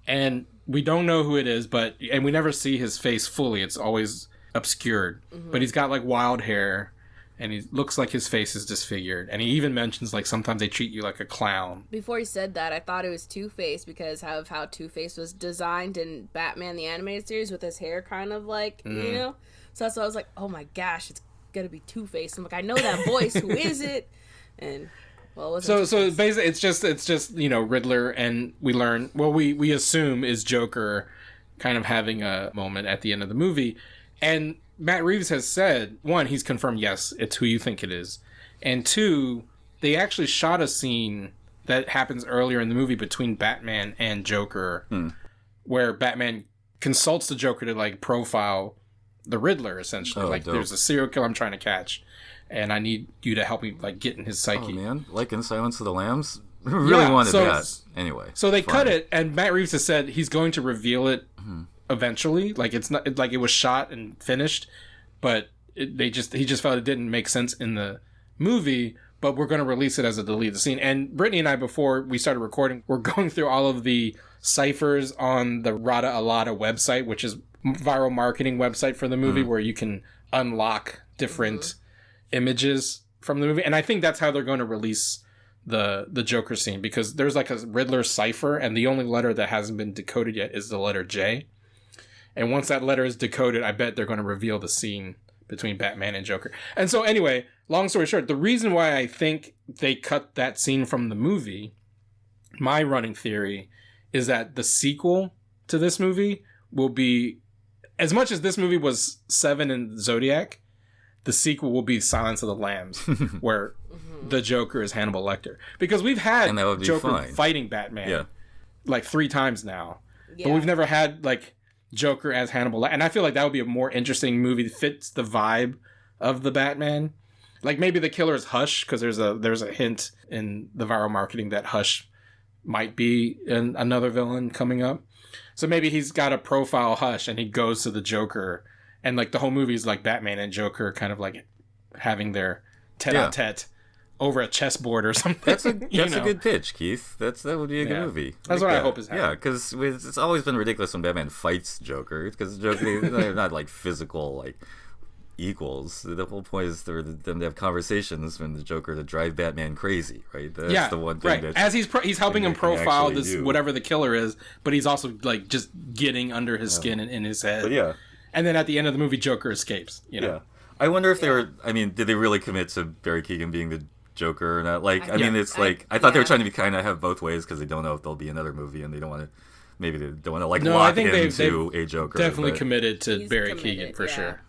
And we don't know who it is, and we never see his face fully. It's always obscured. But he's got, like, wild hair, and he looks like his face is disfigured. And he even mentions, like, sometimes they treat you like a clown. Before he said that, I thought it was Two-Face because of how Two-Face was designed in Batman the Animated Series with his hair kind of like, So that's why I was like, oh my gosh, it's gonna be Two-Face. I'm like, I know that voice. Who is it? And... well, it wasn't So basically, it's just Riddler, and we learn, we assume is Joker kind of having a moment at the end of the movie. And Matt Reeves has said, 1, he's confirmed, yes, it's who you think it is. And 2, they actually shot a scene that happens earlier in the movie between Batman and Joker, where Batman consults the Joker to, like, profile the Riddler, essentially. Oh, like, dope. there's a serial killer I'm trying to catch, and I need you to help me, like, get in his psyche. Oh, man. Like in Silence of the Lambs? Really wanted that. Anyway. So they fine. cut it, and Matt Reeves has said he's going to reveal it eventually. Like, it's not like it was shot and finished, but he just felt it didn't make sense in the movie. But we're going to release it as a deleted scene. And Brittany and I, before we started recording, we're going through all of the ciphers on the Rada Alada website, which is viral marketing website for the movie, where you can unlock different images from the movie. And I think that's how they're going to release the Joker scene, because there's like a Riddler cipher, and the only letter that hasn't been decoded yet is the letter J. And once that letter is decoded, I bet they're going to reveal the scene between Batman and Joker. And so anyway, long story short, the reason why I think they cut that scene from the movie, my running theory, is that the sequel to this movie will be, as much as this movie was Seven and Zodiac, the sequel will be Silence of the Lambs, where the Joker is Hannibal Lecter. Because we've had Joker fighting Batman like 3 times now. Yeah. But we've never had like Joker as Hannibal Lecter. And I feel like that would be a more interesting movie that fits the vibe of the Batman. Like maybe the killer is Hush, because there's a hint in the viral marketing that Hush might be another villain coming up. So maybe he's got a profile Hush and he goes to the Joker, and like the whole movie is like Batman and Joker kind of like having their tete-a-tete over a chessboard or something. That's a good pitch, Keith. That would be a good movie. That's what I hope is happening. Yeah, because it's always been ridiculous when Batman fights Joker, because Joker, they're not like physical like equals. The whole point is for them to have conversations when the Joker to drive Batman crazy, right? That's the one thing that as he's helping him profile this whatever the killer is, but he's also like just getting under his skin and in his head. But and then at the end of the movie, Joker escapes. You know? Yeah, I wonder if they were. I mean, did they really commit to Barry Keoghan being the Joker or not? Like, I mean, it's like I thought they were trying to be kind of have both ways, because they don't know if there'll be another movie and they don't want to. Maybe they don't want to like lock into a Joker. Definitely committed to Barry Keoghan for sure.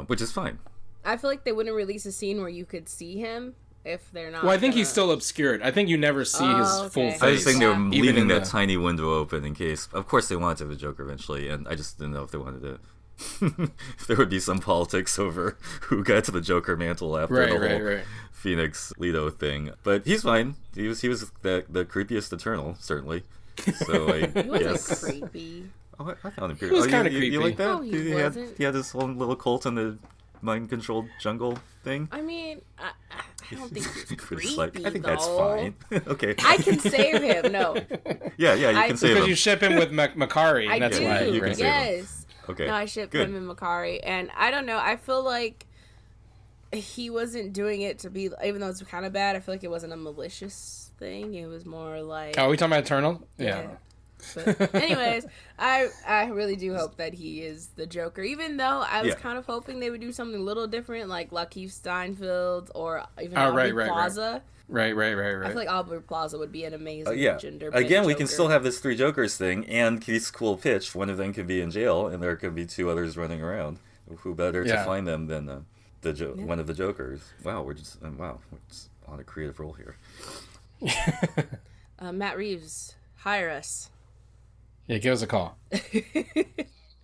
Which is fine. I feel like they wouldn't release a scene where you could see him if they're not. Well, I think he's still obscured. I think you never see his full face. I just think they were leaving that tiny window open in case. Of course, they wanted to have a Joker eventually, and I just didn't know if they wanted to. If there would be some politics over who got to the Joker mantle after the whole Phoenix Leto thing. But he's fine. He was the creepiest Eternal, certainly. So I he wasn't creepy. Oh, I found him creepy. He was kind of creepy. You like that? No, he wasn't. He had his own little cult in the mind-controlled jungle thing. I mean, I don't think he's creepy, I think that's fine. Okay. I can save him. No. Yeah, you can save him. Because you ship him with Makari. I that's do. why you can save him. Yes. Okay. No, I ship him and Makari, and I don't know. I feel like he wasn't doing it to be, even though it's kind of bad. I feel like it wasn't a malicious thing. It was more like. Oh, are we talking about Eternal? Yeah. But anyways, I really do hope that he is the Joker, even though I was kind of hoping they would do something a little different, like Lakeith Steinfeld or even Aubrey Plaza. Right. I feel like Aubrey Plaza would be an amazing gender. Again, we Joker. can still have this 3 Jokers thing, and Keith's cool pitch. One of them could be in jail, and there could be 2 others running around. Who better to find them than one of the Jokers? Wow, we're just on a creative roll here. Matt Reeves, hire us. Yeah, give us a call.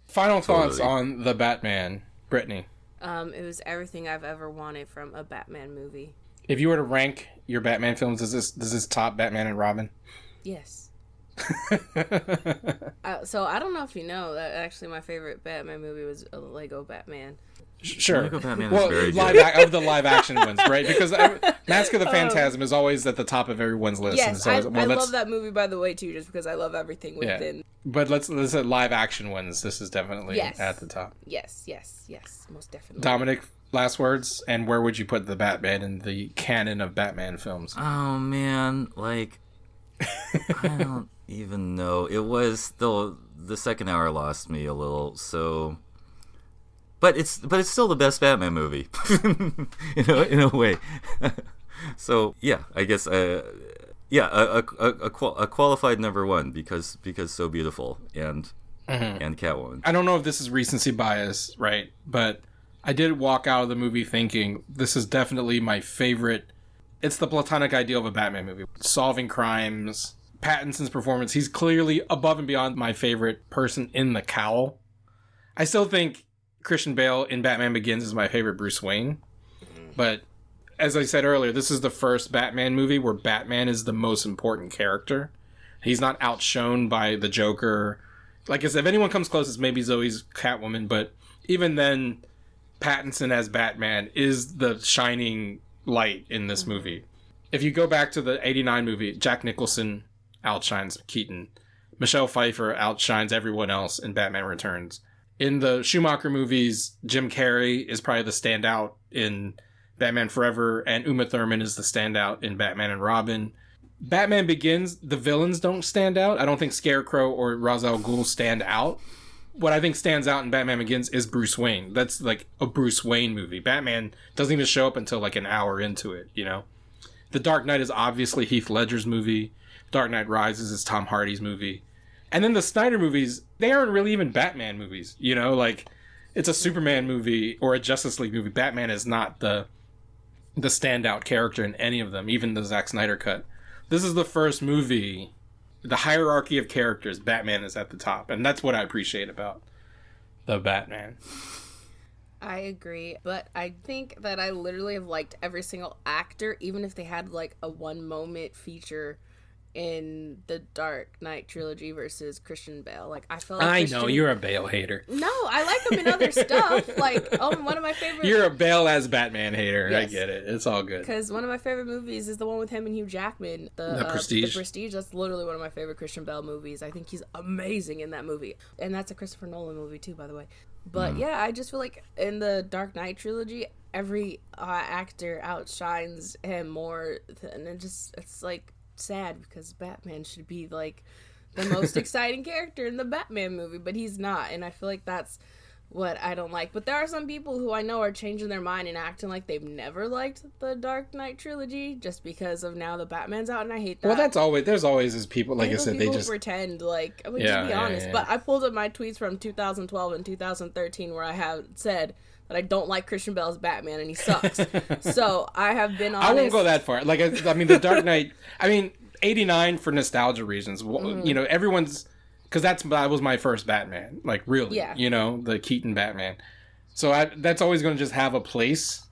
Final thoughts on the Batman, Brittany. It was everything I've ever wanted from a Batman movie. If you were to rank your Batman films, does this top Batman and Robin? Yes. So I don't know if you know that actually my favorite Batman movie was a Lego Batman. Sure. Lego Batman is very good. Of the live action ones, right? Because Mask of the Phantasm is always at the top of everyone's list. Yes, I love that movie, by the way, too, just because I love everything within. Yeah. But let's at live action ones. This is definitely at the top. Yes, most definitely. Dominic, last words, and where would you put the Batman in the canon of Batman films? Oh man, like I don't even know. It was still the second hour lost me a little. So, but it's still the best Batman movie, in a way. So yeah, I guess a qualified number 1 because so beautiful and Catwoman. I don't know if this is recency bias, right? But I did walk out of the movie thinking this is definitely my favorite. It's the platonic ideal of a Batman movie. Solving crimes. Pattinson's performance. He's clearly above and beyond my favorite person in the cowl. I still think Christian Bale in Batman Begins is my favorite Bruce Wayne. But as I said earlier, this is the first Batman movie where Batman is the most important character. He's not outshone by the Joker. Like I said, if anyone comes close, it's maybe Zoe's Catwoman. But even then, Pattinson as Batman is the shining light in this movie. If you go back to the 89 movie, Jack Nicholson outshines Keaton. Michelle Pfeiffer outshines everyone else in Batman Returns. In the Schumacher movies, Jim Carrey is probably the standout in Batman Forever, and Uma Thurman is the standout in Batman and Robin. Batman Begins, the villains don't stand out. I don't think Scarecrow or Ra's al Ghul stand out. what I think stands out in Batman Begins is Bruce Wayne. That's like a Bruce Wayne movie. Batman doesn't even show up until like an hour into it, you know? The Dark Knight is obviously Heath Ledger's movie. Dark Knight Rises is Tom Hardy's movie. And then the Snyder movies, they aren't really even Batman movies, you know? Like, it's a Superman movie or a Justice League movie. Batman is not the standout character in any of them, even the Zack Snyder cut. This is the first movie, the hierarchy of characters, Batman is at the top. And that's what I appreciate about the Batman. I agree, but I think that I literally have liked every single actor, even if they had like a one moment feature in the Dark Knight trilogy versus Christian Bale. Like, I felt like know you're a Bale hater. No, I like him in other stuff. Like, one of my favorite. You're a Bale as Batman hater. Yes. I get it. It's all good. Because one of my favorite movies is the one with him and Hugh Jackman. The Prestige. The Prestige. That's literally one of my favorite Christian Bale movies. I think he's amazing in that movie, and that's a Christopher Nolan movie too, by the way. But yeah, I just feel like in the Dark Knight trilogy, every actor outshines him more, and it's like sad because Batman should be like the most exciting character in the Batman movie, but he's not, and I feel like that's what I don't like. But there are some people who I know are changing their mind and acting like they've never liked the Dark Knight trilogy just because of now the Batman's out, and I hate that. Well, there's always these people, like I said, they just pretend, like, I mean, just be honest. Yeah. But I pulled up my tweets from 2012 and 2013 where I have said that I don't like Christian Bale's Batman and he sucks. So I have been honest. I won't go that far. Like, I mean, the Dark Knight, I mean, 89 for nostalgia reasons. You know, everyone's, because that was my first Batman, like, really. Yeah. You know, the Keaton Batman. So that's always going to just have a place.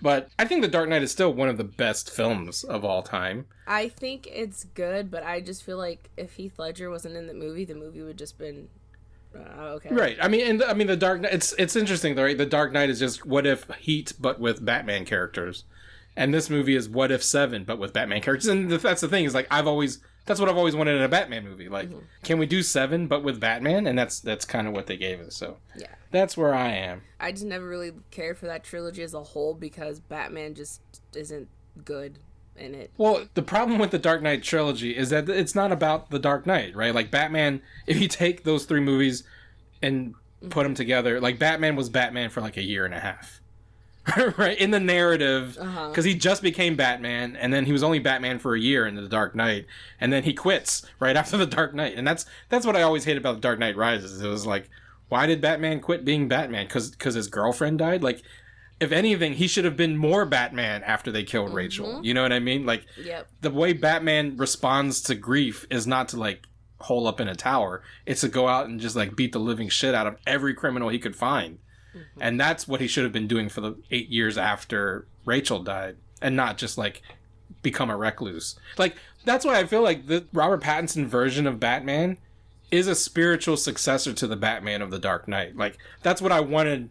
But I think The Dark Knight is still one of the best films of all time. I think it's good, but I just feel like if Heath Ledger wasn't in the movie would just been okay. Right. I mean, The Dark Knight, it's interesting though, right? The Dark Knight is just What If Heat, but with Batman characters. And this movie is What If 7, but with Batman characters. And that's the thing, is like, that's what I've always wanted in a Batman movie. Like, can we do 7, but with Batman? And that's kind of what they gave us. So yeah, that's where I am. I just never really cared for that trilogy as a whole because Batman just isn't good in it. Well, the problem with the Dark Knight trilogy is that it's not about the Dark Knight, right? Like, Batman, if you take those 3 movies and put them together, like, Batman was Batman for like a year and a half. Right, in the narrative, because he just became Batman, and then he was only Batman for a year in the Dark Knight, and then he quits right after the Dark Knight, and that's what I always hate about the Dark Knight Rises. It was like, why did Batman quit being Batman? Because his girlfriend died. Like, if anything, he should have been more Batman after they killed Rachel. You know what I mean? Like, the way Batman responds to grief is not to like hole up in a tower; it's to go out and just like beat the living shit out of every criminal he could find. And that's what he should have been doing for the 8 years after Rachel died, and not just like become a recluse. Like, that's why I feel like the Robert Pattinson version of Batman is a spiritual successor to the Batman of the Dark Knight. Like, that's what I wanted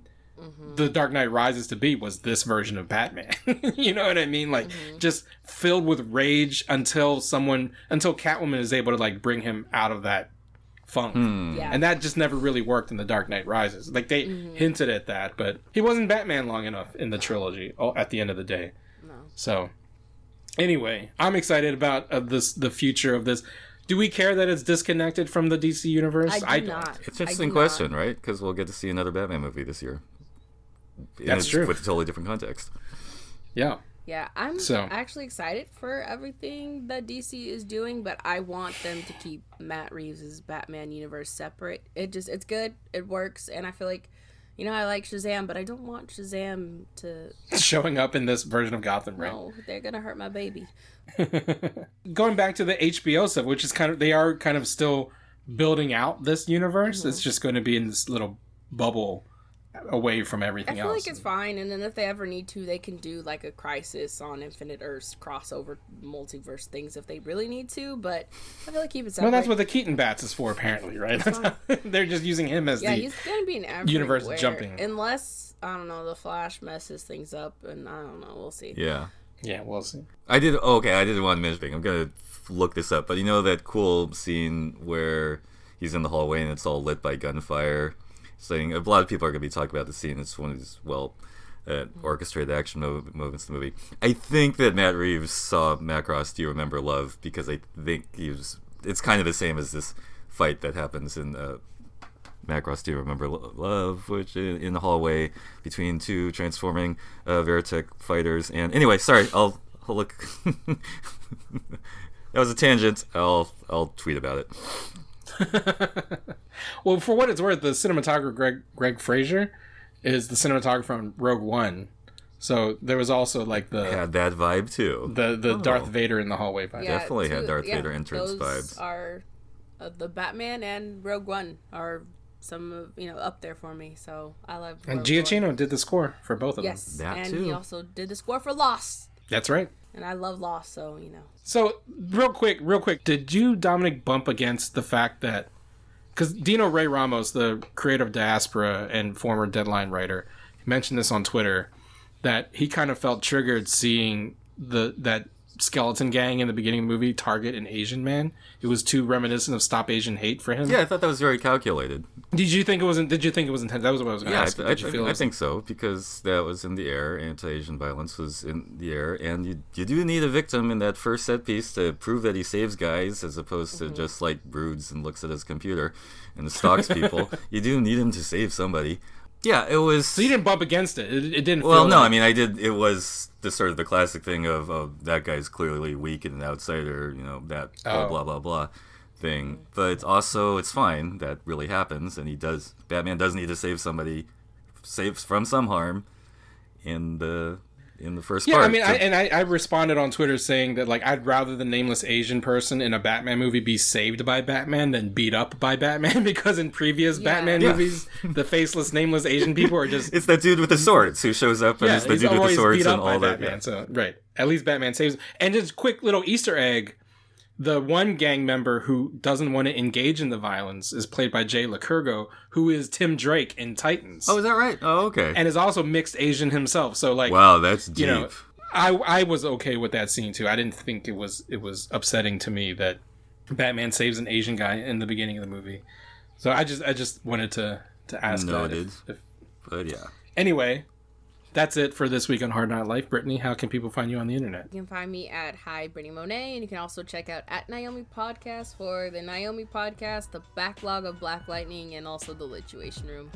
the Dark Knight Rises to be, was this version of Batman. You know what I mean? Like, just filled with rage until Catwoman is able to like bring him out of that funk. Yeah. And that just never really worked in The Dark Knight Rises. Like, they hinted at that, but he wasn't Batman long enough in the trilogy at the end of the day. No. So, anyway, I'm excited about the future of this. Do we care that it's disconnected from the DC universe? I do not. It's an interesting question, right? Because we'll get to see another Batman movie this year. That's true. With a totally different context. Yeah, I'm actually excited for everything that DC is doing, but I want them to keep Matt Reeves' Batman universe separate. It's good, it works, and I feel like, you know, I like Shazam, but I don't want Shazam to showing up in this version of Gotham, right? No, they're gonna hurt my baby. Going back to the HBO stuff, which is they are kind of still building out this universe. It's just going to be in this little bubble away from everything else. I feel like it's fine, and then if they ever need to, they can do like a Crisis on Infinite Earths crossover multiverse things if they really need to, but I feel like keep it separate. Well, that's what the Keaton Bats is for, apparently, right? They're just using him as he's gonna be in universe jumping. Unless, I don't know, the Flash messes things up, and I don't know, we'll see. Yeah, we'll see. I didn't want to mention. I'm gonna look this up, but you know that cool scene where he's in the hallway and it's all lit by gunfire? Saying a lot of people are going to be talking about the scene. It's one of these orchestrated action moments in the movie. I think that Matt Reeves saw Macross Do You Remember Love, because I think it's kind of the same as this fight that happens in Macross, do you remember love? Which in the hallway between two transforming Veritech fighters. And anyway, sorry, I'll look. That was a tangent. I'll tweet about it. Well, for what it's worth, the cinematographer Greg Fraser is the cinematographer on Rogue One. So there was also like the Had that vibe too. the Darth Vader in the hallway vibe. Yeah, Definitely had Darth Vader entrance those vibes. Are the Batman and Rogue One are some of, up there for me. So I love. And Rogue Giacchino One. did the score for both of them. Yes, That and too. he also did the score for Lost, That's right. and I love Lost. So So real quick, did you, Dominic, bump against the fact that because Dino Ray Ramos, the creator of Diaspora and former Deadline writer, mentioned this on Twitter, that he kind of felt triggered seeing that skeleton gang in the beginning of the movie target an Asian man. It was too reminiscent of Stop Asian Hate for him. Yeah, I thought that was very calculated. Did you think it was intense? That was what I was going to Yeah, ask. Did you feel it I was- think so, because that was in the air. Anti-Asian violence was in the air, and you do need a victim in that first set piece to prove that he saves guys, as opposed to just like broods and looks at his computer and stalks people. You do need him to save somebody. Yeah, it was. So you didn't bump against it. It didn't. Well, feel no, like... I mean, I did. It was the sort of the classic thing of that guy's clearly weak and an outsider, that blah blah blah thing. But also, it's fine that really happens, and Batman does need to save somebody, saves from some harm, in the first Yeah, part. I mean, I responded on Twitter saying that like I'd rather the nameless Asian person in a Batman movie be saved by Batman than beat up by Batman, because in previous Batman movies, the faceless, nameless Asian people are just It's that dude with the swords who shows up and is the he's dude with the always swords beat and up by all that. Batman. Yeah. So right, at least Batman saves. And just quick little Easter egg: the one gang member who doesn't want to engage in the violence is played by Jay Lacurgo, who is Tim Drake in Titans. Oh, is that right? Oh, okay. And is also mixed Asian himself. So like, Wow, that's deep. I was okay with that scene too. I didn't think it was upsetting to me that Batman saves an Asian guy in the beginning of the movie. So I just wanted to ask Noted. that. But yeah. Anyway, that's it for this week on Hard Not Life. Brittany, how can people find you on the internet? you can find me at Hi Brittany Monet, and you can also check out at Naomi Podcast for the Naomi Podcast, the Backlog of Black Lightning, and also the Lituation Room.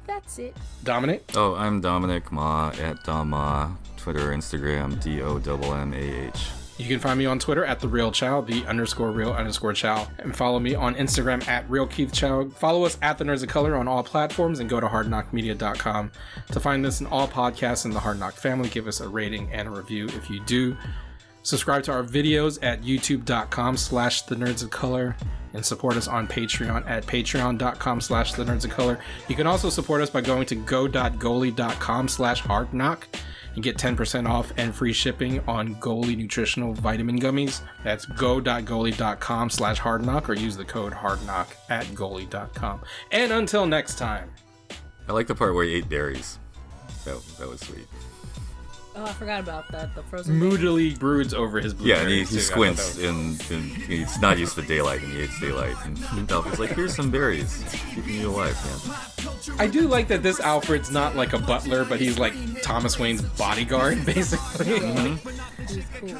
That's it. Dominic? Oh, I'm Dominic Ma at Dom Ma. Twitter, Instagram, DOMMAH. You can find me on Twitter at The Real Chow, _real_Chow. And follow me on Instagram at Real Keith Chow. Follow us at The Nerds of Color on all platforms, and go to hardknockmedia.com to find this and all podcasts in the Hard Knock family. Give us a rating and a review if you do. Subscribe to our videos at youtube.com/The Nerds of Color, and support us on Patreon at patreon.com/The Nerds of Color. You can also support us by going to go.goalie.com/hardknock and get 10% off and free shipping on Goalie nutritional vitamin gummies. That's go.goalie.com/hardknock, or use the code hardknock at goalie.com. And until next time. I like the part where he ate berries. That was sweet. Oh, I forgot about that. The frozen. Moodily broods over his Yeah, and blueberries, he too. squints and he's not used to daylight, and he hates daylight. And Dolphin's like, here's some berries. Keeping you alive, man. I do like that this Alfred's not like a butler, but he's like Thomas Wayne's bodyguard, basically. He's cool.